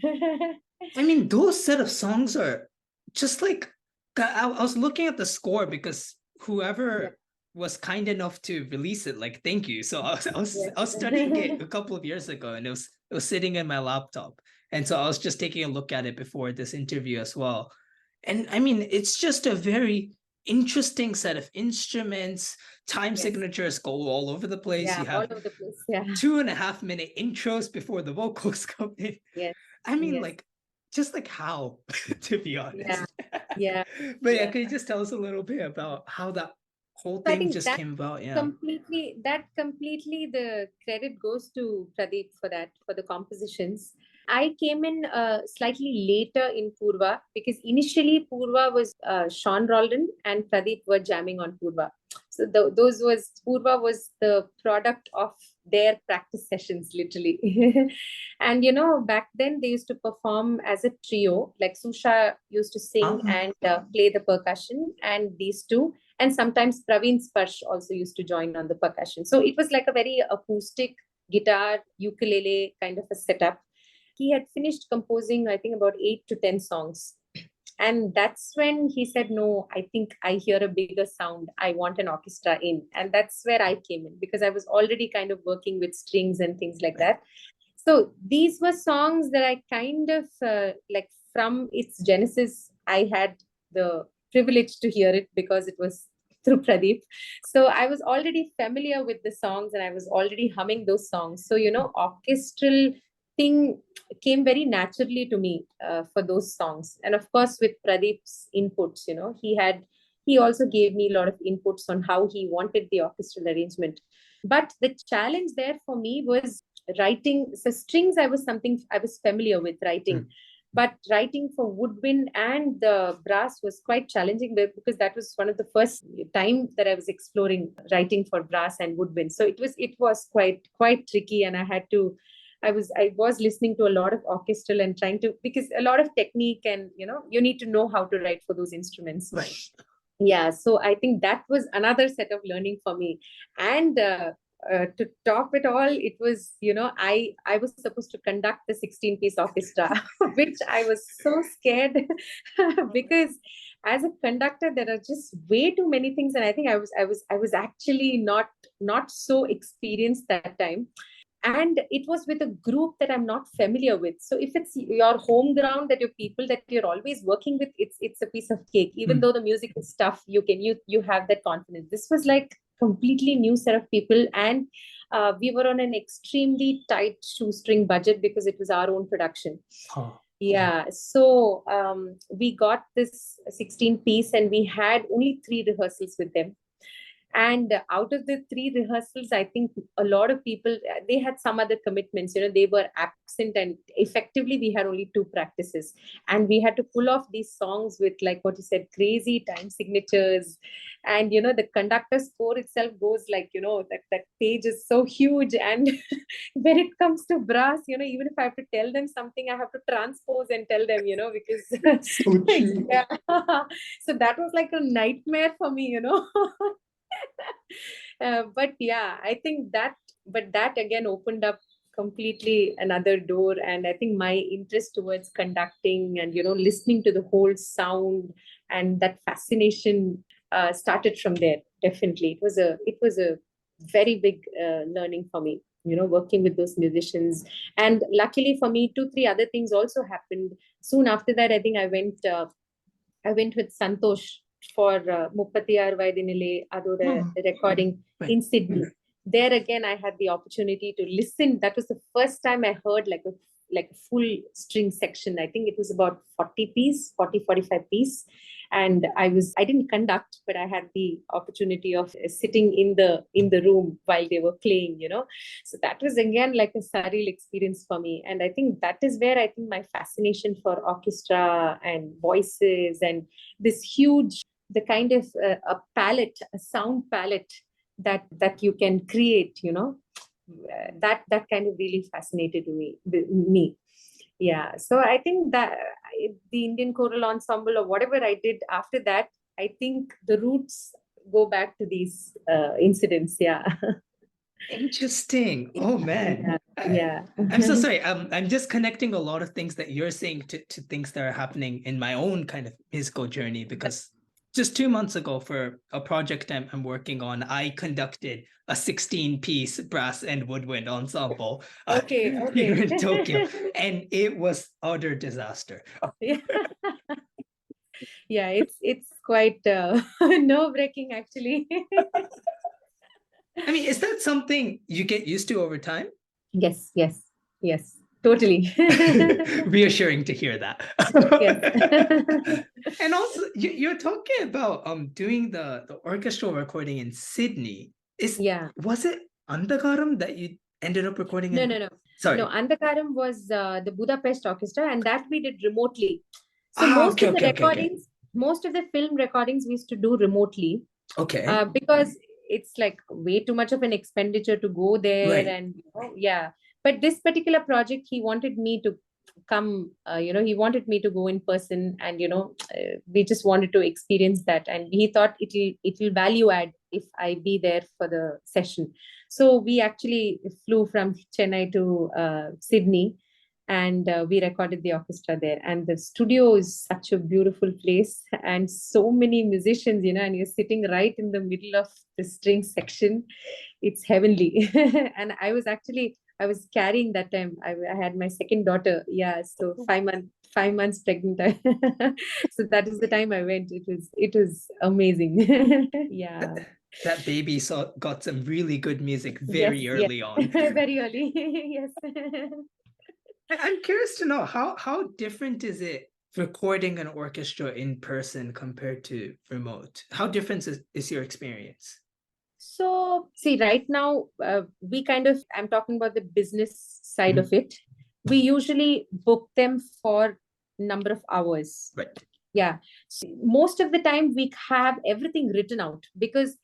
I mean, those set of songs are just like, I was looking at the score because Yeah. whoever was kind enough to release it, like, thank you. So Yes. I was studying it a couple of years ago, and it was sitting in my laptop, and so I was just taking a look at it before this interview as well. And I mean, it's just a very interesting set of instruments. Time Yes. signatures go all over the place. Yeah. You All have over the place. Yeah. 2.5 minute intros before the vocals come in. Yes. I mean, Yes. like, just like how, to be Yeah. honest. Yeah. But yeah, Yeah. can you just tell us a little bit about how that whole So I thing think just came about? Yeah. completely the credit goes to Pradeep for that, for the compositions. I came in slightly later in Purva, because initially Purva was Sean Roldan and Pradeep were jamming on Purva. So those was Purva was the product of their practice sessions, literally. And back then they used to perform as a trio. Like Susha used to sing Ah, and play the percussion, and these two, and sometimes Praveen Sparsh also used to join on the percussion. So it was like a very acoustic guitar, ukulele kind of a setup. He had finished composing, I think, about 8 to 10 songs. And that's when he said, no, I think I hear a bigger sound. I want an orchestra in. And that's where I came in, because I was already kind of working with strings and things like that. So these were songs that I kind of like from its genesis, I had the privilege to hear it because it was through Pradeep. So I was already familiar with the songs and I was already humming those songs. So, orchestral thing came very naturally to me for those songs. And of course, with Pradeep's inputs, he also gave me a lot of inputs on how he wanted the orchestral arrangement. But the challenge there for me was writing. So strings, I was familiar with writing. But writing for woodwind and the brass was quite challenging, because that was one of the first time that I was exploring writing for brass and woodwind. So it was quite tricky, and I was listening to a lot of orchestral and trying to, because a lot of technique, and you need to know how to write for those instruments. Right. Yeah, so I think that was another set of learning for me. And to top it all, it was, I was supposed to conduct the 16-piece orchestra, which I was so scared because as a conductor, there are just way too many things, and I think I was actually not so experienced that time. And it was with a group that I'm not familiar with. So if it's your home ground, that your people that you're always working with, it's a piece of cake. Even though the music is tough, you have that confidence. This was like completely new set of people, and we were on an extremely tight shoestring budget because it was our own production. Yeah, so we got this 16-piece, and we had only 3 rehearsals with them. And out of the 3 rehearsals, I think a lot of people, they had some other commitments, they were absent, and effectively we had only 2 practices. And we had to pull off these songs with, like what you said, crazy time signatures. And, the conductor score itself goes like, that page is so huge. And when it comes to brass, even if I have to tell them something, I have to transpose and tell them, because So true. yeah. So that was like a nightmare for me. But yeah, I think that again opened up completely another door. And I think my interest towards conducting and, listening to the whole sound, and that fascination started from there. Definitely. It was a very big learning for me, working with those musicians. And luckily for me, 2, 3 other things also happened. Soon after that, I think I went with Santosh for Muppatiyar Vaidinile Adore recording in Sydney. There again, I had the opportunity to listen. That was the first time I heard like a full string section. I think it was about 45 piece. And I didn't conduct, but I had the opportunity of sitting in the room while they were playing, So that was again like a surreal experience for me. And I think that is where I think my fascination for orchestra and voices and this huge, the kind of a sound palette that you can create, that kind of really fascinated me. Yeah, so I think that the Indian choral ensemble or whatever I did after that, I think the roots go back to these incidents. Yeah. Interesting. Oh man. Yeah. I'm so sorry. I'm just connecting a lot of things that you're saying to things that are happening in my own kind of musical journey, because just 2 months ago, for a project I'm working on, I conducted a 16-piece brass and woodwind ensemble Okay. here in Tokyo, and it was utter disaster. Yeah. Yeah, it's quite nerve-wracking actually. I mean, is that something you get used to over time? Yes, totally. Reassuring to hear that. Yes. And also, you're talking about doing the orchestral recording in Sydney. Was it Andagaram that you ended up recording in? No. Sorry. No, Andakaram was the Budapest Orchestra, and that we did remotely. So most of the film recordings we used to do remotely. Okay. Because it's like way too much of an expenditure to go there. Right. And yeah. But this particular project, he wanted me to come, he wanted me to go in person, and we just wanted to experience that, and he thought it will value add if I be there for the session. So we actually flew from Chennai to Sydney, and we recorded the orchestra there. And the studio is such a beautiful place, and so many musicians, and you're sitting right in the middle of the string section. It's heavenly. And I was carrying that time. I had my second daughter. Yeah, so 5 months pregnant. So that is the time I went. It was amazing. Yeah. That baby got some really good music Yes, very yes. early on. Very early. Yes. I'm curious to know how different is it recording an orchestra in person compared to remote? How different is your experience? So, see, right now, I'm talking about the business side of it. We usually book them for number of hours. Right. Yeah. So most of the time we have everything written out, because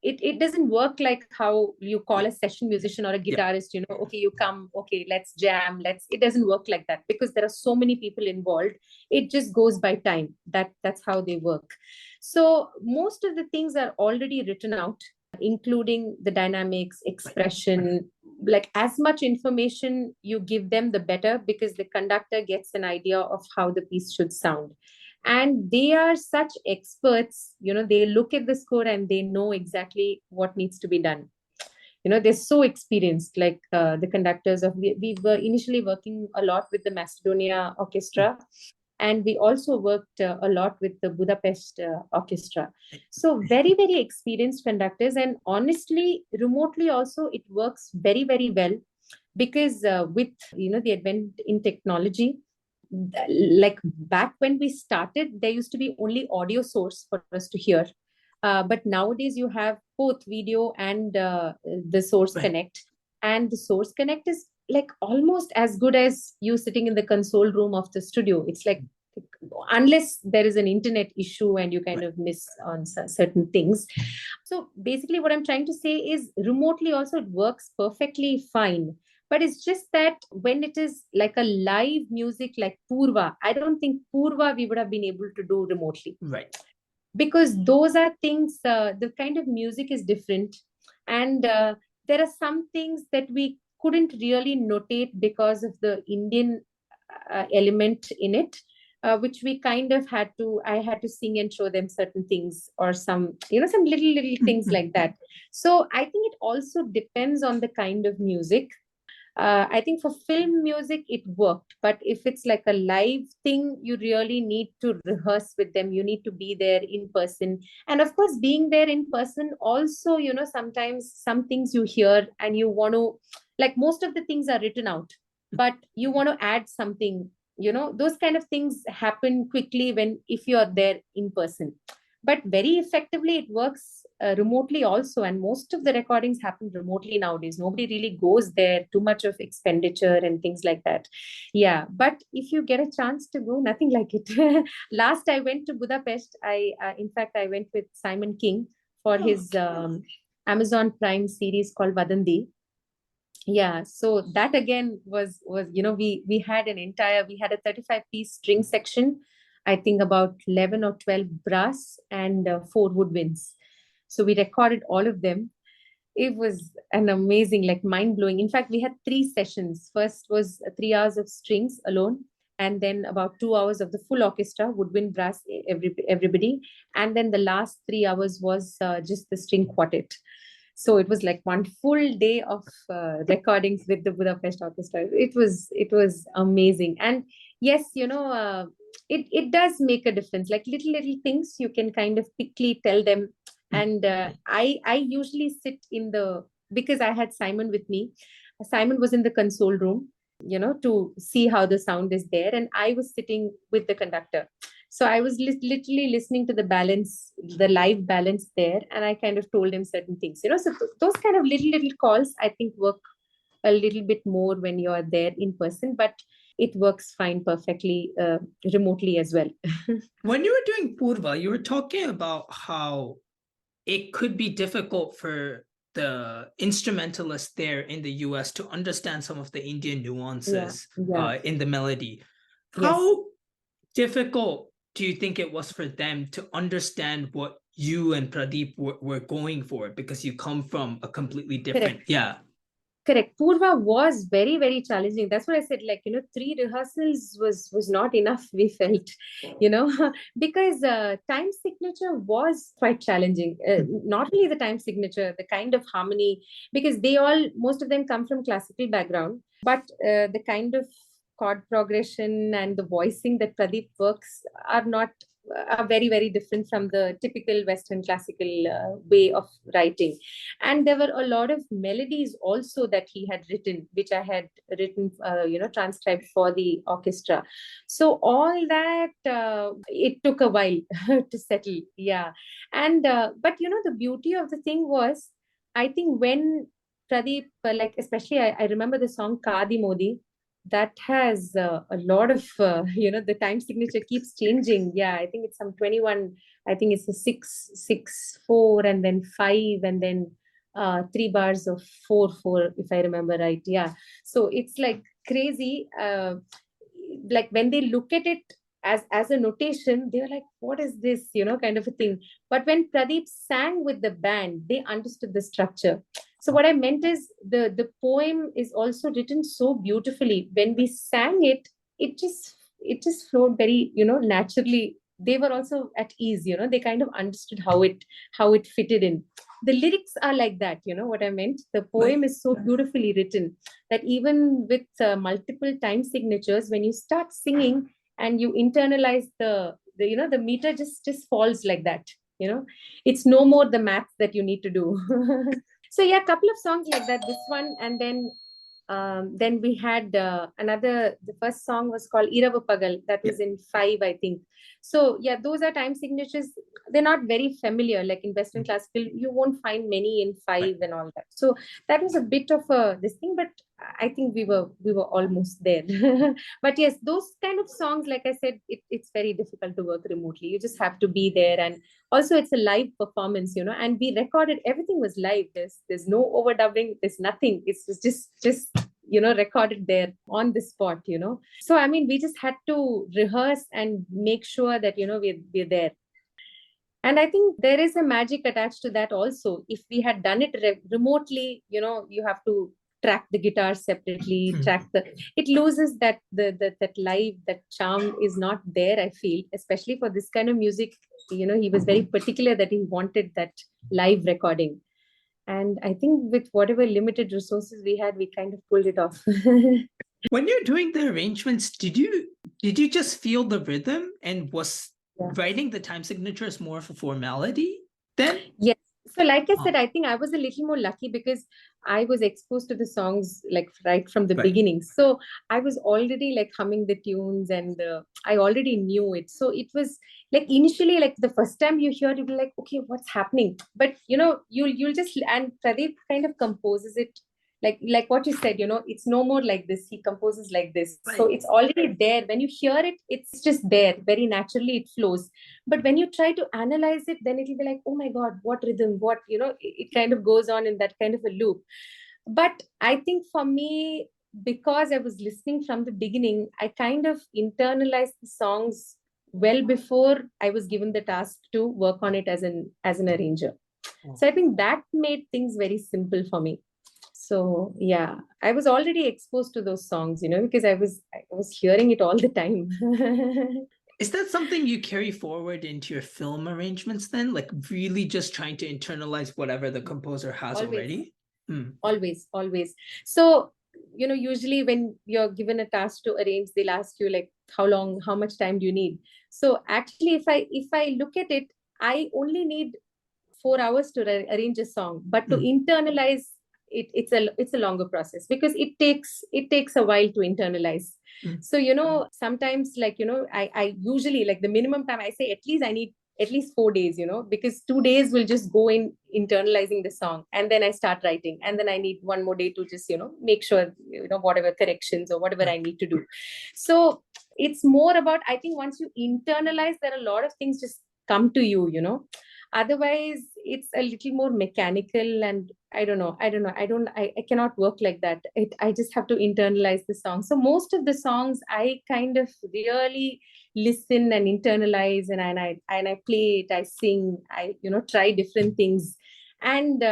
it doesn't work like how you call a session musician or a guitarist, okay, you come, okay, let's jam, it doesn't work like that, because there are so many people involved. It just goes by time. That's how they work. So most of the things are already written out, including the dynamics, expression, like as much information you give them, the better, because the conductor gets an idea of how the piece should sound. And they are such experts, they look at the score and they know exactly what needs to be done. They're so experienced, like the conductors we were initially working a lot with the Macedonia Orchestra, and we also worked a lot with the Budapest Orchestra. So very, very experienced conductors. And honestly, remotely also, it works very, very well, because with, the advent in technology, like back when we started, there used to be only audio source for us to hear. But nowadays you have both video and the source connect. And the source connect is like almost as good as you sitting in the console room of the studio. It's like, unless there is an internet issue and you kind of miss on certain things. So basically what I'm trying to say is, remotely also it works perfectly fine. But it's just that when it is like a live music like Purva, I don't think Purva we would have been able to do remotely. Right. Because those are things, the kind of music is different. And there are some things that we couldn't really notate because of the Indian element in it, which we kind of I had to sing and show them certain things, or some little things like that. So I think it also depends on the kind of music. I think for film music, it worked. But if it's like a live thing, you really need to rehearse with them. You need to be there in person. And of course, being there in person also, sometimes some things you hear and you want to, like most of the things are written out, but you want to add something, those kind of things happen quickly if you're there in person. But very effectively, it works remotely also. And most of the recordings happen remotely nowadays. Nobody really goes there, too much of expenditure and things like that. Yeah. But if you get a chance to go, nothing like it. Last I went to Budapest, in fact, I went with Simon King for his Amazon Prime series called Vadandi. Yeah, so that again was we had a 35-piece string section, I think about 11 or 12 brass and 4 woodwinds. So we recorded all of them. It was an amazing, like mind-blowing. In fact, we had 3 sessions. First was 3 hours of strings alone, and then about 2 hours of the full orchestra, woodwind, brass, everybody. And then the last 3 hours was just the string quartet. So it was like one full day of recordings with the Budapest Orchestra. It was amazing. And yes, it does make a difference. Like little things you can kind of quickly tell them. And I usually sit because I had Simon with me. Simon was in the console room, to see how the sound is there. And I was sitting with the conductor. So I was literally listening to the live balance there, and I kind of told him certain things, So those kind of little calls, I think, work a little bit more when you're there in person, but it works fine perfectly remotely as well. When you were doing Purva, you were talking about how it could be difficult for the instrumentalists there in the US to understand some of the Indian nuances in the melody. How difficult do you think it was for them to understand what you and Pradeep were going for, because you come from a completely different... Correct. Yeah. Correct. Purva was very, very challenging. That's what I said. Like, 3 rehearsals was not enough, we felt, you know, because time signature was quite challenging. Not only the time signature, the kind of harmony, because most of them come from classical background, but the kind of chord progression and the voicing that Pradeep works are not are very, very different from the typical Western classical way of writing. And there were a lot of melodies also that he had written, which I had written, transcribed for the orchestra. So all that, it took a while to settle. Yeah. And but the beauty of the thing was, I think when Pradeep, like especially I remember the song Kadi Modi, that has a lot of the time signature keeps changing. Yeah, I think it's some 21. I think it's a 6 6 4 and then 5 and then 3 bars of 4 4, if I remember right. Yeah, so it's like crazy. Like when they look at it as a notation, they were like, what is this, kind of a thing. But when Pradeep sang with the band, they understood the structure. So what I meant is the poem is also written so beautifully. When we sang it, it just flowed very, naturally. They were also at ease, they kind of understood how it fitted in. The lyrics are like that, what I meant. The poem is so beautifully written that even with multiple time signatures, when you start singing and you internalize the meter just falls like that. It's no more the math that you need to do. So yeah, a couple of songs like that. This one, and then we had another. The first song was called Iravu Pagal. That was in 5, I think. So yeah, those are time signatures. They're not very familiar. Like in Western classical, you won't find many in 5 and all that. So that was a bit of this thing, but I think we were almost there. But yes, those kind of songs, like I said, it's very difficult to work remotely. You just have to be there, and also it's a live performance, and we recorded, everything was live. There's no overdubbing, there's nothing. It's just recorded there on the spot. So I mean, we just had to rehearse and make sure that we're there. And I think there is a magic attached to that also. If we had done it remotely, you have to track the guitar separately, it loses that live, that charm is not there, I feel, especially for this kind of music. He was very particular that he wanted that live recording. And I think with whatever limited resources we had, we kind of pulled it off. When you're doing the arrangements, did you just feel the rhythm, and was writing the time signatures more of a formality then? Yes. So like I said, I think I was a little more lucky because I was exposed to the songs like right from the beginning. So I was already like humming the tunes, and I already knew it. So it was like initially, like the first time you hear it, you'll be like, okay, what's happening? But you'll just, and Pradeep kind of composes it like what you said, it's no more like this. He composes like this. So it's already there. When you hear it, it's just there. Very naturally it flows. But when you try to analyze it, then it'll be like, oh my God, what rhythm, what, it kind of goes on in that kind of a loop. But I think for me, because I was listening from the beginning, I kind of internalized the songs well before I was given the task to work on it as an arranger. So I think that made things very simple for me. So yeah, I was already exposed to those songs, because I was hearing it all the time. Is that something you carry forward into your film arrangements then? Like really just trying to internalize whatever the composer has already? Always. So, usually when you're given a task to arrange, they'll ask you like, how much time do you need? So actually, if I look at it, I only need 4 hours to arrange a song, but to internalize it, it's a longer process, because it takes a while to internalize. So sometimes, like, I usually, like, the minimum time I say, at least I need at least 4 days, because 2 days will just go in internalizing the song, and then I start writing, and then I need one more day to just make sure whatever corrections or whatever I need to do. So it's more about, I think, once you internalize, there are a lot of things just come to you. Otherwise it's a little more mechanical, and I don't know. I cannot work like that. I just have to internalize the song. So most of the songs I kind of really listen and internalize, and I play it, I sing, I try different things. And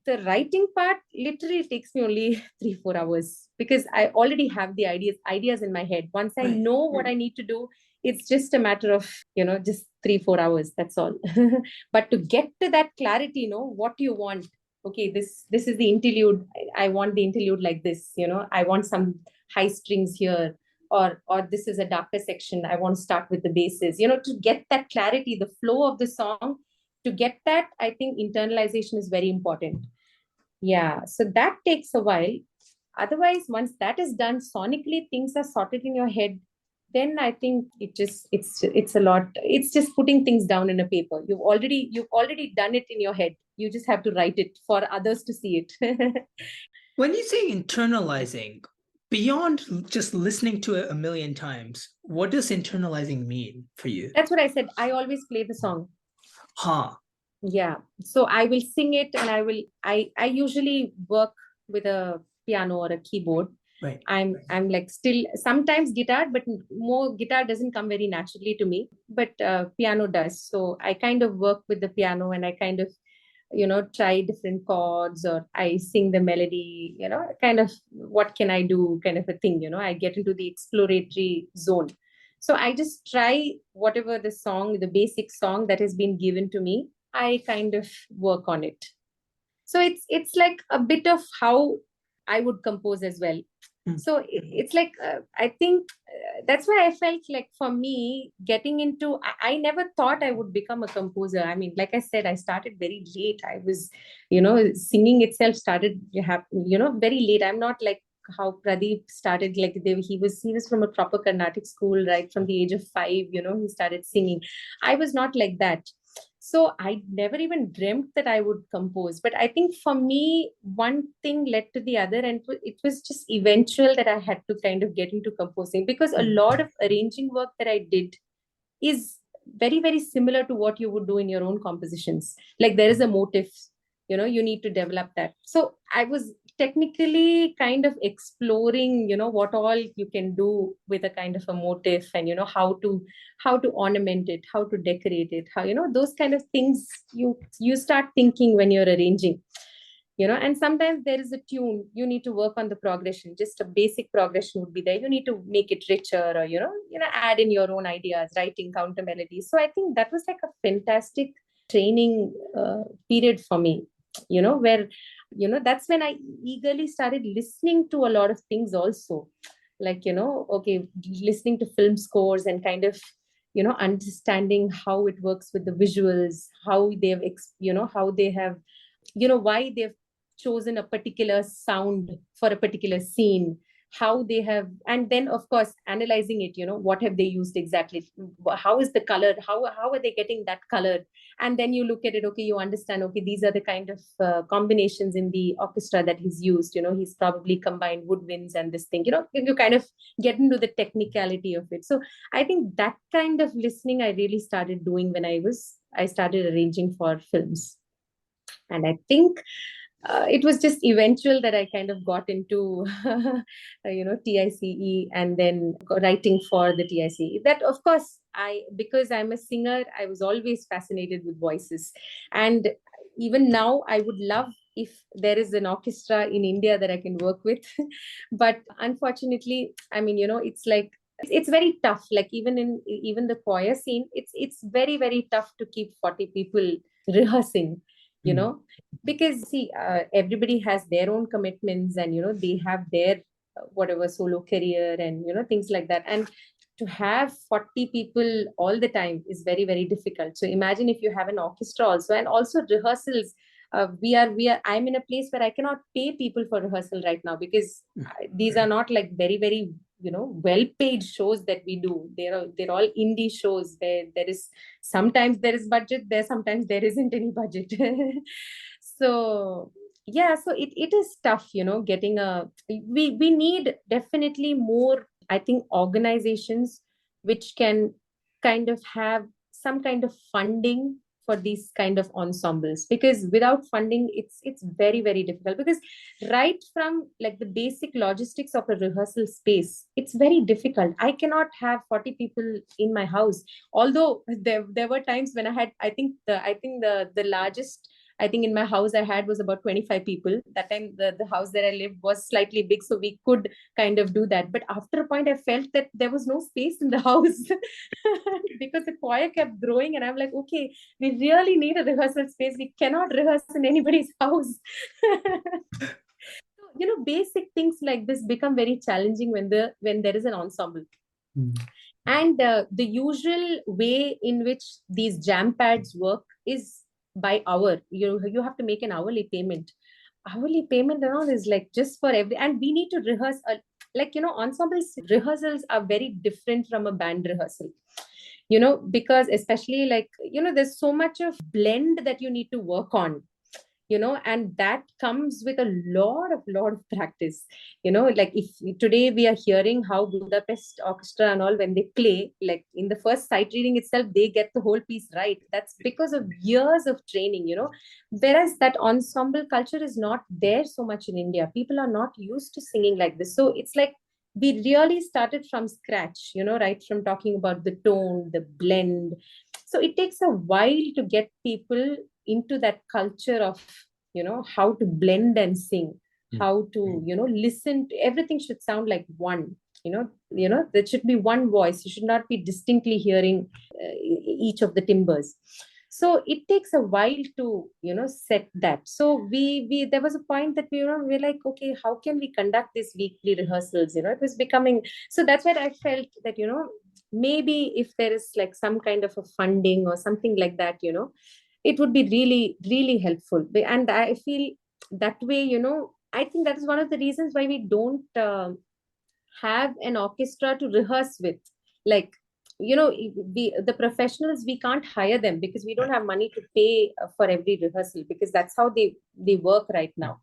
the writing part literally takes me only 3-4 hours, because I already have the ideas in my head. Once I know what I need to do, it's just a matter of, just 3-4 hours. That's all. But to get to that clarity, what do you want? Okay, this is the interlude. I want the interlude like this. I want some high strings here, or this is a darker section. I want to start with the basses. To get that clarity, the flow of the song. To get that, I think internalization is very important. Yeah, so that takes a while. Otherwise, once that is done, sonically things are sorted in your head. Then I think it's a lot. It's just putting things down in a paper. You've already done it in your head. You just have to write it for others to see it. When you say internalizing, beyond just listening to it a million times, what does internalizing mean for you? That's what I said. I always play the song. Huh. Yeah. So I will sing it, and I usually work with a piano or a keyboard. Right. I'm like still sometimes guitar, but more guitar doesn't come very naturally to me, but piano does. So I kind of work with the piano, and I kind of, try different chords, or I sing the melody, kind of what can I do kind of a thing. I get into the exploratory zone. So I just try whatever the basic song that has been given to me, I kind of work on it. So it's like a bit of how I would compose as well. So it's like I think that's why I felt like, for me, getting into, I never thought I would become a composer. I mean, like I said, I started very late. I was, singing itself started very late. I'm not like how Pradeep started. Like he was from a proper Carnatic school right from the age of 5. He started singing. I was not like that. So I never even dreamt that I would compose. But I think for me, one thing led to the other, and it was just eventual that I had to kind of get into composing, because a lot of arranging work that I did is very, very similar to what you would do in your own compositions. Like there is a motif, you need to develop that. So I was technically kind of exploring, what all you can do with a kind of a motif, and how to ornament it, how to decorate it, how, those kind of things you start thinking when you're arranging. And sometimes there is a tune, you need to work on the progression. Just a basic progression would be there, you need to make it richer, or add in your own ideas, writing counter melodies. So I think that was like a fantastic training period for me, where that's when I eagerly started listening to a lot of things also, like, okay, listening to film scores, and kind of understanding how it works with the visuals, how they've how they have, why they've chosen a particular sound for a particular scene, how they have, and then of course analyzing it, what have they used exactly, how is the color, how are they getting that color. And then you look at it, okay, you understand, okay, these are the kind of combinations in the orchestra that he's used, he's probably combined woodwinds and this thing, you kind of get into the technicality of it. So I think that kind of listening I really started doing when I started arranging for films. And I think it was just eventual that I kind of got into, TICE, and then writing for the TICE. That, of course, because I'm a singer, I was always fascinated with voices. And even now, I would love if there is an orchestra in India that I can work with. But unfortunately, I mean, it's like, it's very tough. Like even the choir scene, it's very, very tough to keep 40 people rehearsing, because see, everybody has their own commitments, and they have their whatever solo career, and things like that. And to have 40 people all the time is very, very difficult. So imagine if you have an orchestra also, and also rehearsals. I'm in a place where I cannot pay people for rehearsal right now, because these are not like very, very well paid shows that we do. They're all indie shows where sometimes there is budget there, sometimes there isn't any budget. So yeah, so it is tough, getting we need definitely more, I think, organizations which can kind of have some kind of funding for these kind of ensembles, because without funding it's very, very difficult. Because right from like the basic logistics of a rehearsal space, it's very difficult. I cannot have 40 people in my house, although there were times when I had, I think the largest I think in my house I had was about 25 people. That time the house that I lived was slightly big, so we could kind of do that. But after a point, I felt that there was no space in the house because the choir kept growing. And I'm like, okay, we really need a rehearsal space. We cannot rehearse in anybody's house. Basic things like this become very challenging when there is an ensemble. And the usual way in which these jam pads work is by hour. You have to make an hourly payment. Hourly payment and all is like just for every, and we need to rehearse ensembles rehearsals are very different from a band rehearsal, because especially there's so much of blend that you need to work on, and that comes with a lot of practice. Like if today we are hearing how Budapest Orchestra and all, when they play, like in the first sight reading itself, they get the whole piece right. That's because of years of training, whereas that ensemble culture is not there so much in India. People are not used to singing like this. So it's like we really started from scratch, right from talking about the tone, the blend. So it takes a while to get people into that culture of how to blend and sing, how to listen to everything. Should sound like one, there should be one voice. You should not be distinctly hearing each of the timbers. So it takes a while to set that. So we there was a point that we're like, okay, how can we conduct these weekly rehearsals? It was becoming, so that's where I felt that maybe if there is like some kind of a funding or something like that, it would be really, really helpful. And I feel that way, I think that is one of the reasons why we don't have an orchestra to rehearse with. Like, the professionals, we can't hire them because we don't have money to pay for every rehearsal, because that's how they work right now.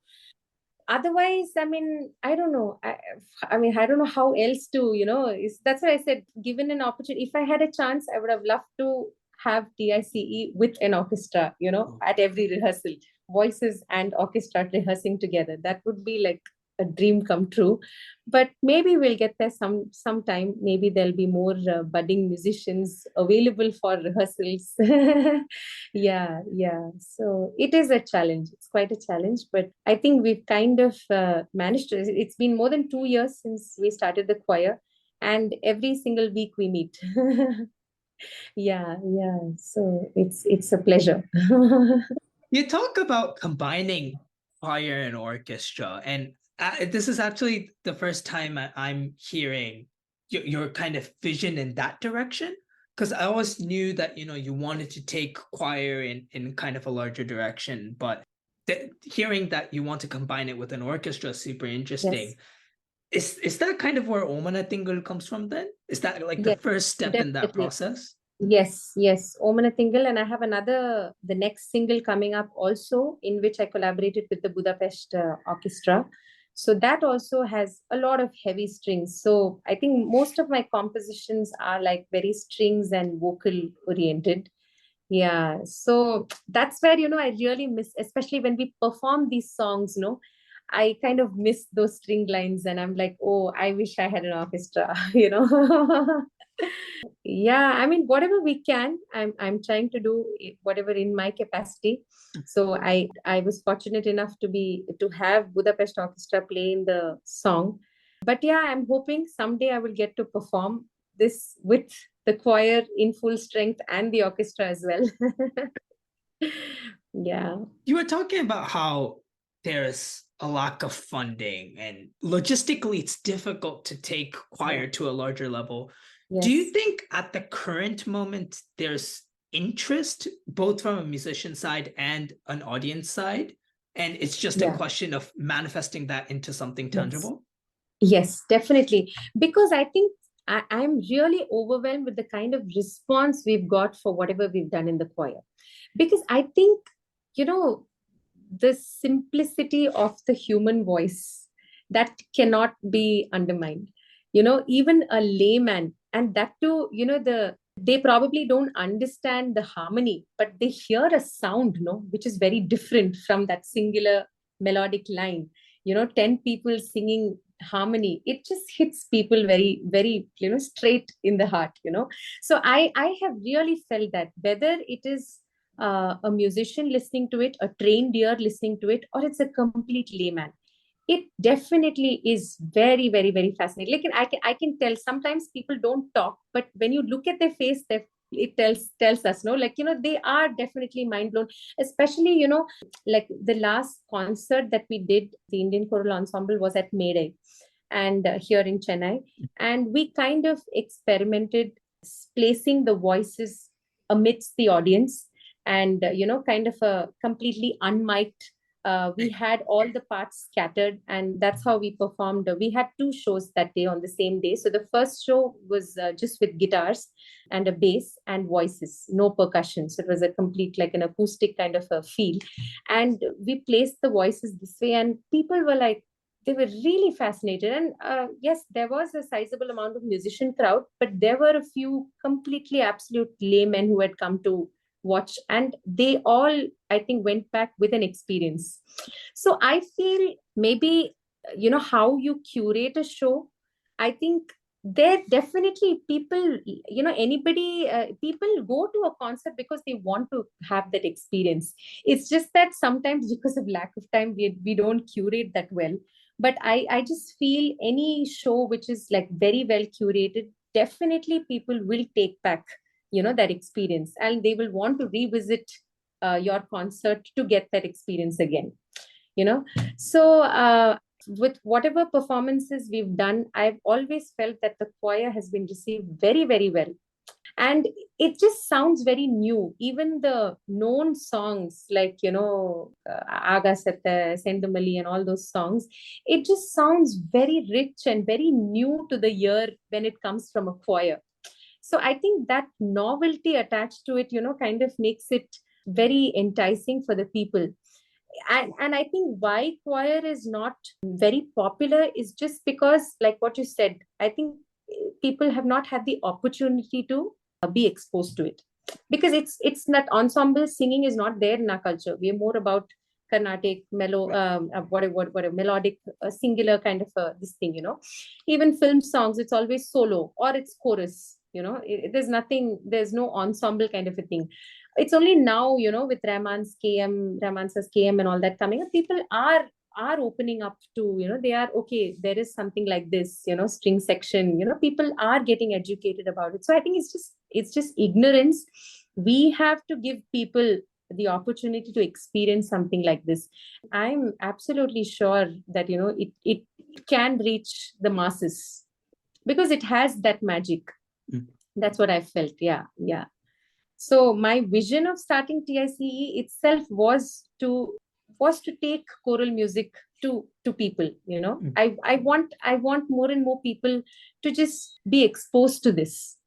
Otherwise, I don't know. I don't know how else to, that's why I said, given an opportunity, if I had a chance, I would have loved to have TICE with an orchestra, at every rehearsal, voices and orchestra rehearsing together. That would be like a dream come true. But maybe we'll get there sometime. Maybe there'll be more budding musicians available for rehearsals. Yeah. So it is a challenge. It's quite a challenge, but I think we've kind of managed to. It's been more than 2 years since we started the choir, and every single week we meet. Yeah. So it's a pleasure. You talk about combining choir and orchestra, and this is actually the first time I'm hearing your kind of vision in that direction. Because I always knew that you wanted to take choir in kind of a larger direction, but hearing that you want to combine it with an orchestra is super interesting. Yes. Is that kind of where Omana Tingle comes from then? Is that like the first step in that process? Yes. Omana Tingle. And I have the next single coming up also, in which I collaborated with the Budapest Orchestra. So that also has a lot of heavy strings. So I think most of my compositions are like very strings and vocal oriented. Yeah. So that's where, I really miss, especially when we perform these songs, I kind of miss those string lines, and I'm like, oh, I wish I had an orchestra, Yeah, whatever we can, I'm trying to do whatever in my capacity. So I was fortunate enough to have Budapest Orchestra play in the song. But yeah, I'm hoping someday I will get to perform this with the choir in full strength and the orchestra as well. Yeah. You were talking about how there's a lack of funding and logistically it's difficult to take choir to a larger level. Yes. Do you think at the current moment there's interest both from a musician side and an audience side, and it's just a question of manifesting that into something tangible? Yes, definitely. Because I think I'm really overwhelmed with the kind of response we've got for whatever we've done in the choir. Because I think, the simplicity of the human voice, that cannot be undermined. Even a layman, and that too, they probably don't understand the harmony, but they hear a sound, which is very different from that singular melodic line. 10 people singing harmony, it just hits people very, very, straight in the heart. So I have really felt that, whether it is a musician listening to it, a trained ear listening to it, or it's a complete layman. It definitely is very, very, very fascinating. Like, I can tell sometimes people don't talk, but when you look at their face, it tells us, no, like, they are definitely mind blown. Especially, like the last concert that we did, the Indian Choral Ensemble was at Mayday, and here in Chennai, and we kind of experimented placing the voices amidst the audience, and kind of a completely unmiked. We had all the parts scattered, and that's how we performed. We had two shows that day on the same day. So the first show was just with guitars and a bass and voices, no percussion. So it was a complete, like an acoustic kind of a feel. And we placed the voices this way, and people were like, they were really fascinated. And yes, there was a sizable amount of musician crowd, but there were a few completely absolute laymen who had come to watch, and they all, I think, went back with an experience. So I feel maybe, how you curate a show, I think there definitely people, anybody, people go to a concert because they want to have that experience. It's just that sometimes because of lack of time, we don't curate that well. But I just feel any show which is like very well curated, definitely people will take back, that experience, and they will want to revisit your concert to get that experience again. you know so with whatever performances we've done, I've always felt that the choir has been received very, very well, and it just sounds very new. Even the known songs like, Aga Satta, Sendumali, and all those songs, it just sounds very rich and very new to the ear when it comes from a choir. So I think that novelty attached to it, kind of makes it very enticing for the people. And I think why choir is not very popular is just because, like what you said, I think people have not had the opportunity to be exposed to it, because it's not ensemble singing is not there in our culture. We are more about Carnatic what a melodic singular kind of this thing. Even film songs, it's always solo or it's chorus. There's nothing, there's no ensemble kind of a thing. It's only now, with Rahman Sir's KM and all that coming up, people are opening up to, they are okay, there is something like this, string section, people are getting educated about it. So I think it's just ignorance. We have to give people the opportunity to experience something like this. I'm absolutely sure that, it can reach the masses because it has that magic. That's what I felt. Yeah. So my vision of starting TICE itself was to take choral music to people. I want more and more people to just be exposed to this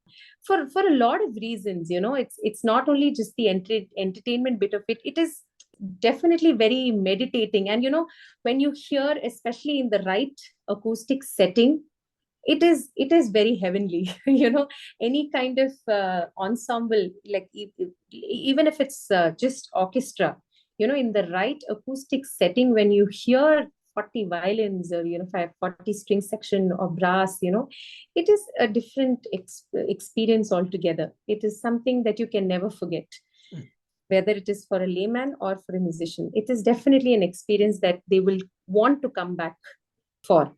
for a lot of reasons. It's not only just the entertainment bit of it. It is definitely very meditating, and when you hear, especially in the right acoustic setting, it is very heavenly. Any kind of ensemble, like even if it's just orchestra, in the right acoustic setting, when you hear 40 violins or 40 string section or brass, it is a different experience altogether. It is something that you can never forget, whether it is for a layman or for a musician. It is definitely an experience that they will want to come back for.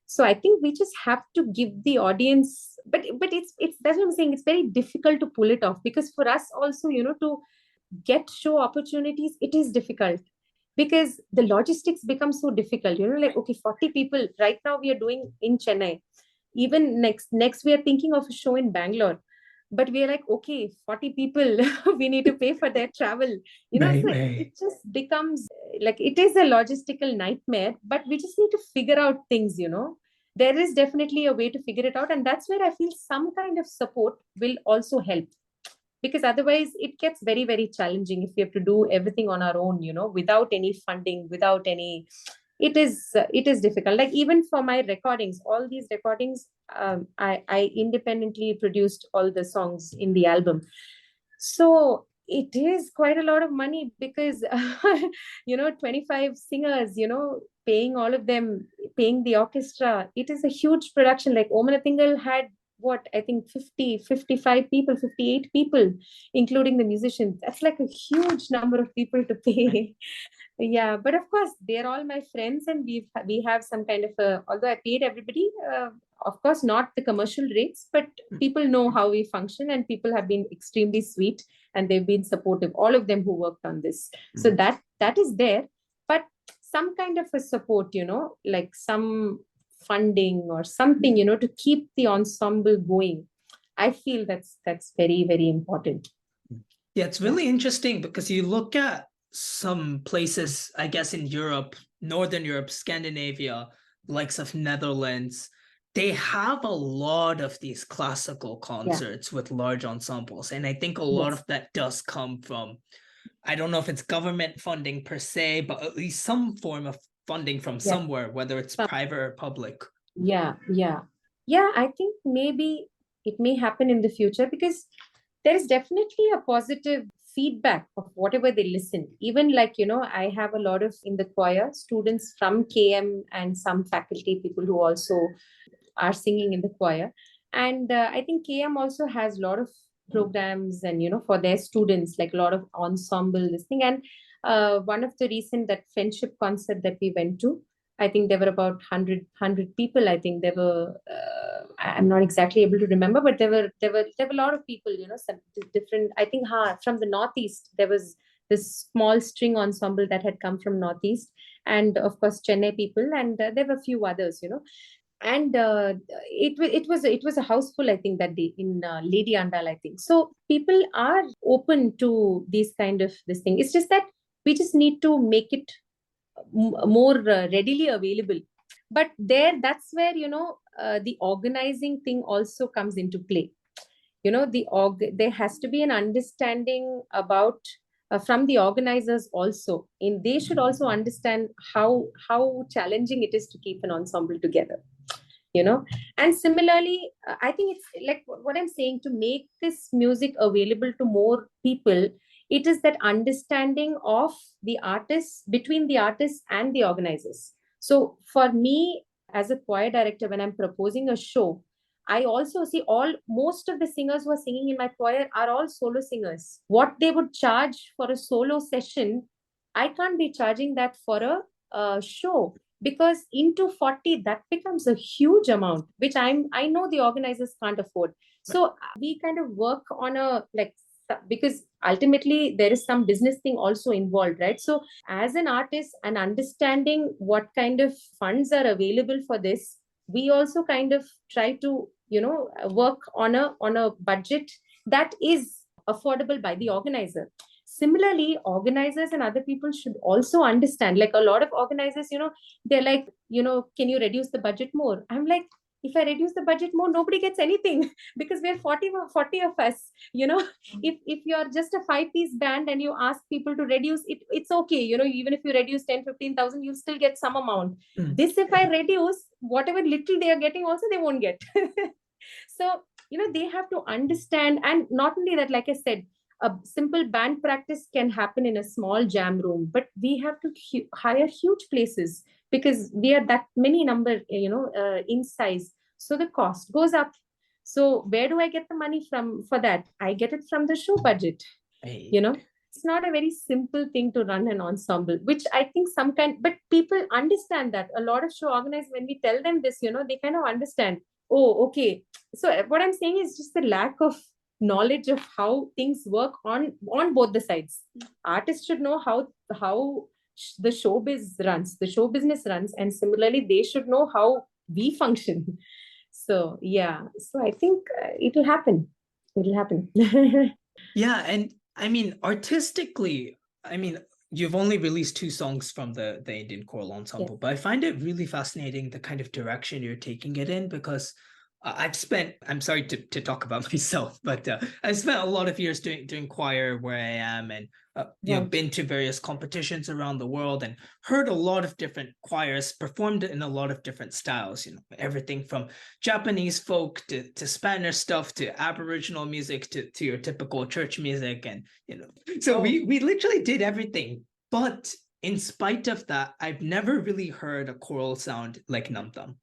So I think we just have to give the audience, but it's that's what I'm saying. It's very difficult to pull it off, because for us also, to get show opportunities, it is difficult because the logistics become so difficult. Like, okay, 40 people right now we are doing in Chennai. Even next we are thinking of a show in Bangalore, but we are like, okay, 40 people, we need to pay for their travel. It just becomes like, it is a logistical nightmare, but we just need to figure out things. There is definitely a way to figure it out, and that's where I feel some kind of support will also help, because otherwise it gets very, very challenging if we have to do everything on our own, without any funding, without any, it is difficult. Like, even for my recordings, all these recordings, I independently produced all the songs in the album. So it is quite a lot of money, because 25 singers, paying all of them, paying the orchestra, it is a huge production. Like, Omana Tingal had what, I think 50, 55 people, 58 people, including the musicians. That's like a huge number of people to pay. Yeah, but of course, they're all my friends, and we have some kind of a, although I paid everybody, of course, not the commercial rates, but people know how we function, and people have been extremely sweet, and they've been supportive, all of them who worked on this. So that is there, but some kind of a support, like some funding or something, to keep the ensemble going. I feel that's very, very important. Yeah, it's really interesting because you look at some places, I guess in Europe, Northern Europe, Scandinavia, likes of Netherlands, they have a lot of these classical concerts with large ensembles. And I think a lot of that does come from, I don't know if it's government funding per se, but at least some form of funding from somewhere, whether it's private or public. Yeah. I think maybe it may happen in the future, because there is definitely a positive feedback of whatever they listen. Even like, I have a lot of in the choir students from KM, and some faculty people who also are singing in the choir. And I think KM also has a lot of programs, and, for their students, like a lot of ensemble listening. And one of the recent, that friendship concert that we went to, I think there were about 100 people. I think there were, I'm not exactly able to remember, but there were a lot of people, some different, I think from the Northeast, there was this small string ensemble that had come from Northeast, and of course Chennai people, and there were a few others, and it was a house full, I think, that day in Lady Andal, I think. So people are open to these kind of this thing. It's just that we just need to make it more readily available. But that's where, the organizing thing also comes into play. There has to be an understanding about from the organizers also, and they should also understand how challenging it is to keep an ensemble together. And similarly, I think it's like what I'm saying, to make this music available to more people, it is that understanding of the artists, between the artists and the organizers. So for me, as a choir director, when I'm proposing a show, I also see most of the singers who are singing in my choir are all solo singers. What they would charge for a solo session, I can't be charging that for a show, because into 40, that becomes a huge amount, which I know the organizers can't afford. So we kind of work on because ultimately there is some business thing also involved, right? So as an artist, and understanding what kind of funds are available for this, we also kind of try to, work on a budget that is affordable by the organizer. Similarly, organizers and other people should also understand, like a lot of organizers, they're like, can you reduce the budget more? I'm like, if I reduce the budget more, nobody gets anything because we're 40 of us. If you're just a 5-piece band and you ask people to reduce it, it's okay. Even if you reduce 10,000-15,000, you'll still get some amount. This, if I reduce, whatever little they are getting also, they won't get. So, they have to understand. And not only that, like I said, a simple band practice can happen in a small jam room, but we have to hire huge places, because we are that many number, in size. So the cost goes up. So where do I get the money from for that? I get it from the show budget. Hey. It's not a very simple thing to run an ensemble, which I think but people understand that. A lot of show organizers, when we tell them this, they kind of understand. Oh, okay. So what I'm saying is just the lack of knowledge of how things work on both the sides. Artists should know how the showbiz runs, the show business runs, and similarly they should know how we function. So I think it'll happen. Yeah, and I mean, artistically, you've only released 2 songs from the Indian choral ensemble, but I find it really fascinating the kind of direction you're taking it in, because I'm sorry to talk about myself, but I've spent a lot of years doing choir where I am, and been to various competitions around the world and heard a lot of different choirs performed in a lot of different styles, everything from Japanese folk to Spanish stuff to Aboriginal music to your typical church music. And, so we literally did everything. But in spite of that, I've never really heard a choral sound like Nam Tam.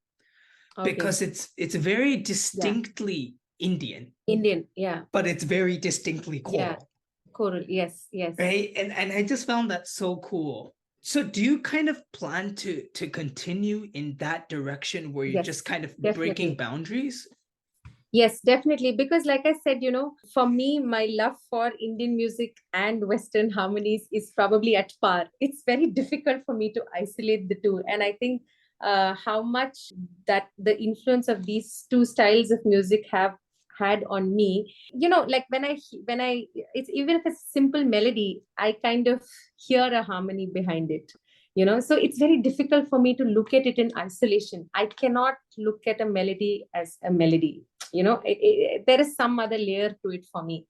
Okay. because it's very Yeah. distinctly Indian, Indian. Yeah. but it's very distinctly Yeah. choral, Choral. Yes. Yes. right? And I just found that so cool. So do you kind of plan to continue in that direction where you're just Yes. kind of breaking Definitely. boundaries? Yes, definitely. Because, like I said, for me, my love for Indian music and Western harmonies is probably at par. It's very difficult for me to isolate the two. And I think how much that the influence of these two styles of music have had on me, like when I it's even if it's simple melody, I kind of hear a harmony behind it. So it's very difficult for me to look at it in isolation. I cannot look at a melody as a melody. There is some other layer to it for me.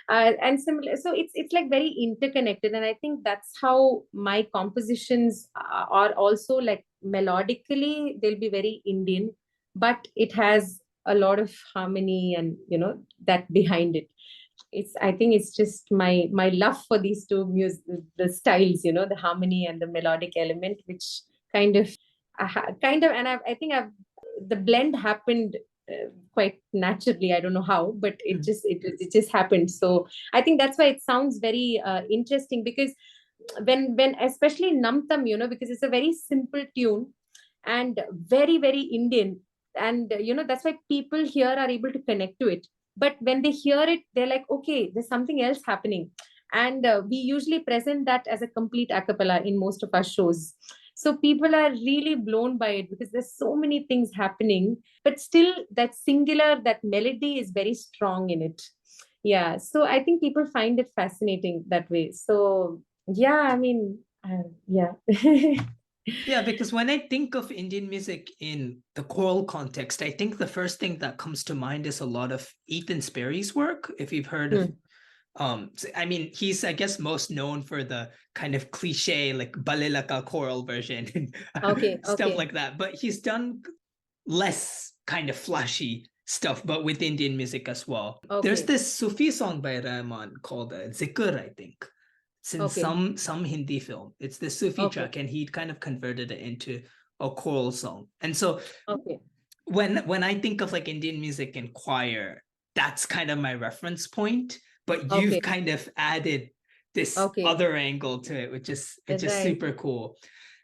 And similar, so it's like very interconnected, and I think that's how my compositions are also, like, melodically they'll be very Indian, but it has a lot of harmony and that behind it. I think it's just my love for these two music, the styles, the harmony and the melodic element, which kind of and I think the blend happened quite naturally. I don't know how, but it just happened. So I think that's why it sounds very interesting, because when especially Namtam, because it's a very simple tune and very very Indian, and that's why people here are able to connect to it. But when they hear it, they're like, okay, there's something else happening. And we usually present that as a complete a cappella in most of our shows. So people are really blown by it because there's so many things happening, but still that singular, that melody is very strong in it. Yeah. So I think people find it fascinating that way. So yeah, I mean, yeah. Yeah, because when I think of Indian music in the choral context, I think the first thing that comes to mind is a lot of Ethan Sperry's work. If you've heard of, Hmm. I mean, he's, I guess, most known for the kind of cliche like balilaka choral version and Okay. stuff Okay. like that. But he's done less kind of flashy stuff, but with Indian music as well. There's Okay. this Sufi song by Rahman called Zikr, I think. It's in Okay. some Hindi film. It's the Sufi Okay. track, and he kind of converted it into a choral song. And so Okay. when I think of like Indian music and choir, that's kind of my reference point. But you've Okay. kind of added this Okay. other angle to it, which is Right. super cool.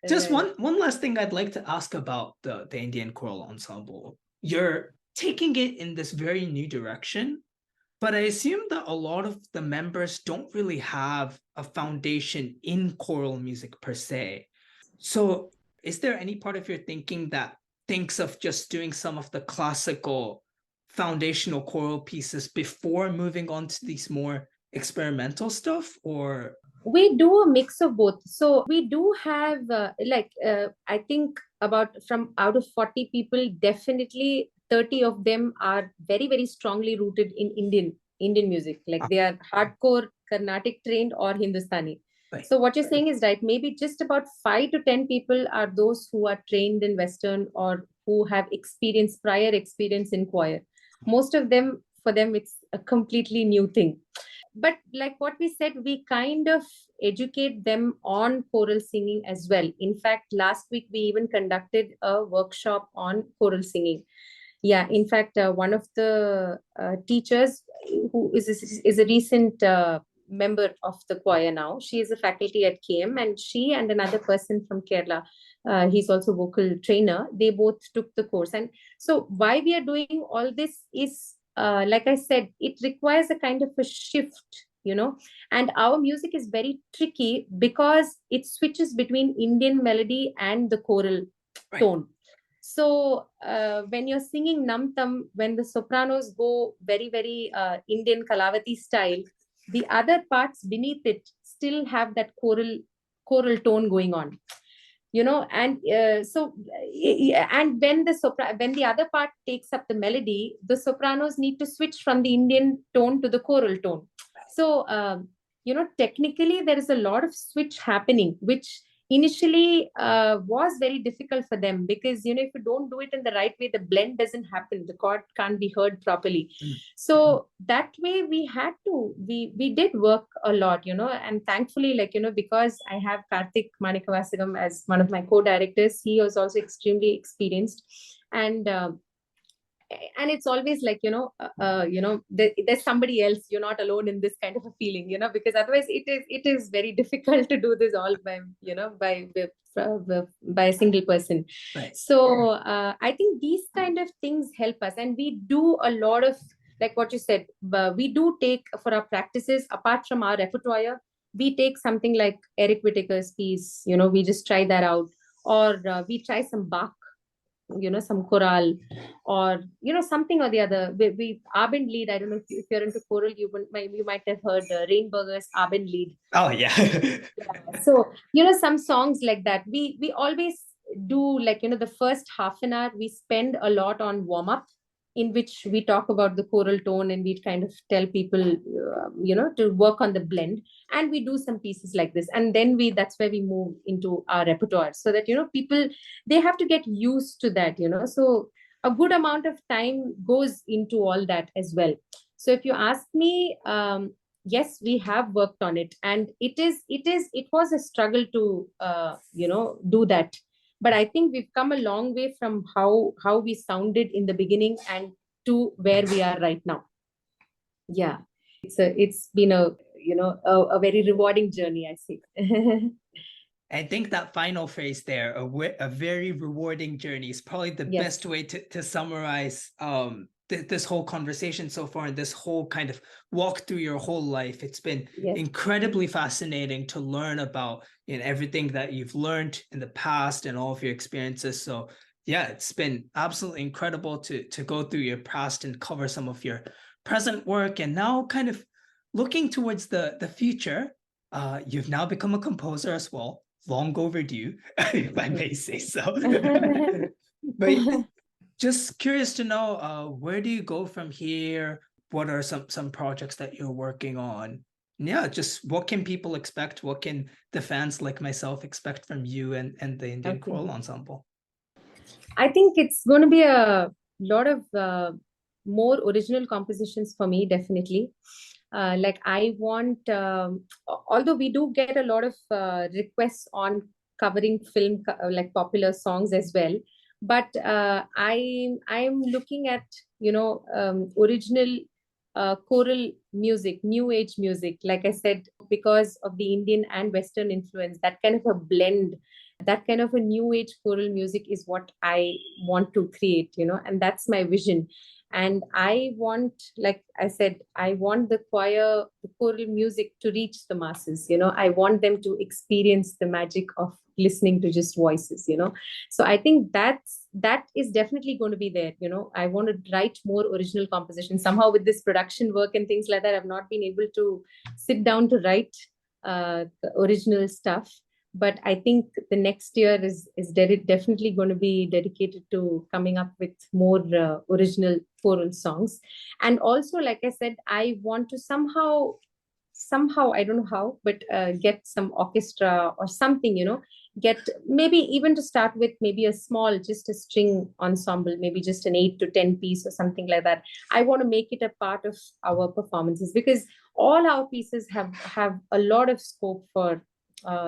Just Right. one last thing I'd like to ask about the Indian choral ensemble. You're taking it in this very new direction, but I assume that a lot of the members don't really have a foundation in choral music per se. So, is there any part of your thinking that thinks of just doing some of the classical foundational choral pieces before moving on to these more experimental stuff? Or We do a mix of both. So we do have I think about, from out of 40 people, definitely 30 of them are very very strongly rooted in Indian music, like they are hardcore Carnatic trained or Hindustani. like, So what you're saying is right. Maybe just about 5 to 10 people are those who are trained in Western or who have prior experience in choir. Most of them, for them, it's a completely new thing. But like what we said, we kind of educate them on choral singing as well. In fact, last week we even conducted a workshop on choral singing. Yeah, in fact, one of the teachers, who is a recent member of the choir now, she is a faculty at KM, and she and another person from Kerala, he's also vocal trainer, they both took the course. And so why we are doing all this is, like I said, it requires a kind of a shift, and our music is very tricky because it switches between Indian melody and the choral right. tone. So when you're singing Namtam, when the sopranos go very, very Indian Kalavati style, the other parts beneath it still have that choral tone going on. And and when the other part takes up the melody, the sopranos need to switch from the Indian tone to the choral tone. So technically there is a lot of switch happening, which initially was very difficult for them, because if you don't do it in the right way, the blend doesn't happen, the chord can't be heard properly. So that way we did work a lot, and thankfully, because I have Karthik Manikavasagam as one of my co-directors, he was also extremely experienced, And it's always like, there's somebody else. You're not alone in this kind of a feeling, because otherwise it is very difficult to do this all by, by a single person. Right. So I think these kind of things help us, and we do a lot of, like what you said, we do take for our practices, apart from our repertoire, we take something like Eric Whittaker's piece, we just try that out, or we try some Bach, some chorale, or something or the other. We Abendlied. I don't know if you're into choral, you might have heard Rainburger's Abendlied. Oh yeah. So some songs like that. We always do, like, the first half an hour we spend a lot on warm up, in which we talk about the choral tone, and we kind of tell people to work on the blend, and we do some pieces like this, and then that's where we move into our repertoire, so that people, they have to get used to that, so a good amount of time goes into all that as well. So if you ask me, yes, we have worked on it, and it was a struggle to do that. But I think we've come a long way from how we sounded in the beginning and to where we are right now. Yeah, it's been a very rewarding journey, I think. I think that final phrase there, a very rewarding journey, is probably the best way to summarize this whole conversation so far, and this whole kind of walk through your whole life. It's been incredibly fascinating to learn about everything that you've learned in the past and all of your experiences. So yeah, it's been absolutely incredible to go through your past and cover some of your present work, and now kind of looking towards the future. You've now become a composer as well. Long overdue, if I may say so. But just curious to know, where do you go from here? What are some projects that you're working on? Yeah, just what can people expect? What can the fans like myself expect from you and the Indian Choral Ensemble? I think it's going to be a lot of more original compositions for me, definitely. Like I want, although we do get a lot of requests on covering film, like popular songs as well, but I'm looking at original choral music, new age music. Like I said, because of the Indian and Western influence, that kind of a blend, that kind of a new age choral music is what I want to create, and that's my vision. And I want, like I said, I want the choir, the choral music to reach the masses. I want them to experience the magic of listening to just voices. So I think that is definitely going to be there. I want to write more original compositions. Somehow with this production work and things like that, I've not been able to sit down to write the original stuff. But I think the next year is definitely going to be dedicated to coming up with more original choral songs. And also, like I said, I want to somehow, I don't know how, but get some orchestra or something, get maybe even to start with, maybe a small, just a string ensemble, maybe just an 8 to 10 piece or something like that. I want to make it a part of our performances, because all our pieces have a lot of scope for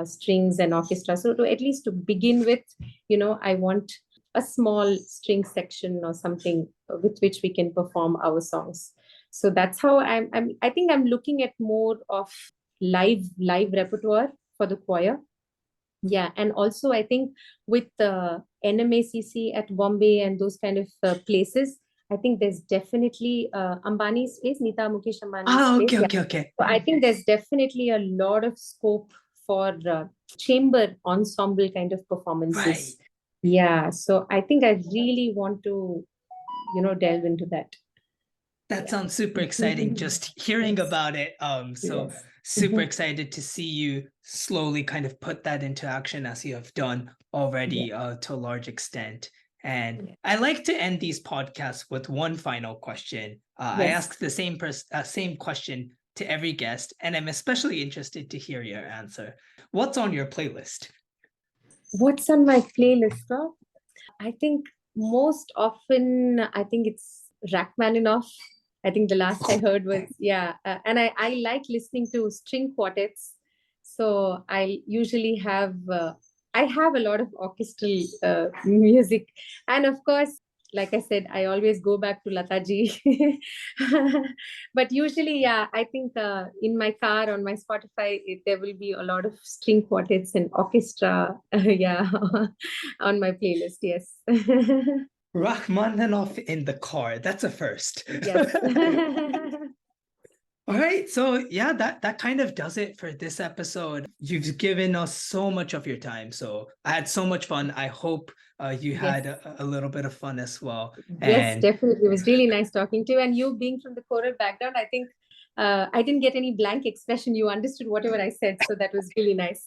strings and orchestra. So at least to begin with, I want a small string section or something with which we can perform our songs. So that's how I think I'm looking at more of live repertoire for the choir. Yeah, and also I think with the NMACC at Bombay and those kind of places, I think there's definitely Ambani's place, Nita Mukesh Ambani's place. Okay. So I think there's definitely a lot of scope for chamber ensemble kind of performances. Right. Yeah, so I think I really want to, delve into that. That sounds super exciting, just hearing about it. So super excited to see you slowly kind of put that into action, as you have done already to a large extent. And I like to end these podcasts with one final question. I ask the same question to every guest, and I'm especially interested to hear your answer. What's on your playlist? What's on my playlist? Huh? I think most often, I think it's Rachmaninoff. I think the last I heard was, and I like listening to string quartets. So I usually have, I have a lot of orchestral music. And of course, like I said, I always go back to Lataji. But usually, yeah, I think in my car on my Spotify, there will be a lot of string quartets and orchestra, yeah, on my playlist. Yes. Rachmaninoff in the car. That's a first. Yes. All right. So yeah, that kind of does it for this episode. You've given us so much of your time. So I had so much fun. I hope you had Yes. a little bit of fun as well. Yes, And definitely. It was really nice talking to you. And you being from the choral background, I think I didn't get any blank expression. You understood whatever I said. So that was really nice.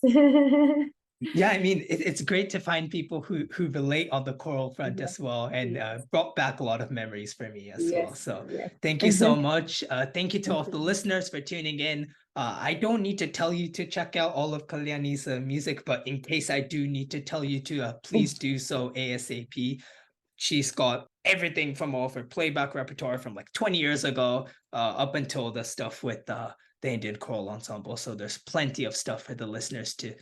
yeah, I mean, it's great to find people who relate on the choral front Yes, as well, and yes, brought back a lot of memories for me as well. yes, So yes. thank you so much. Thank you to all Thank the you. listeners for tuning in. I don't need to tell you to check out all of Kalyani's music, but in case I do need to tell you to, please do so ASAP. She's got everything from all of her playback repertoire from like 20 years ago up until the stuff with the Indian Choral Ensemble. So there's plenty of stuff for the listeners to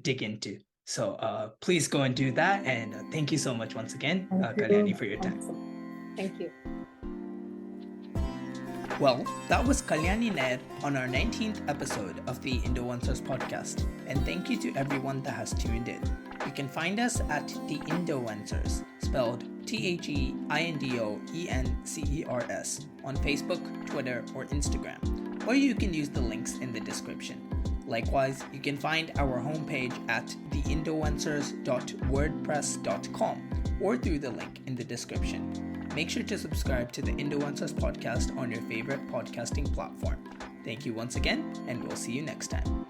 dig into. So please go and do that. And thank you so much once again, Kalyani, for your time. Awesome. Thank you. Well, that was Kalyani Nair on our 19th episode of the Indoencers Podcast. And thank you to everyone that has tuned in. You can find us at the Indoencers, spelled THEINDOENCERS, on Facebook, Twitter, or Instagram. Or you can use the links in the description. Likewise, you can find our homepage at theindoencers.wordpress.com or through the link in the description. Make sure to subscribe to the Indoencers Podcast on your favorite podcasting platform. Thank you once again, and we'll see you next time.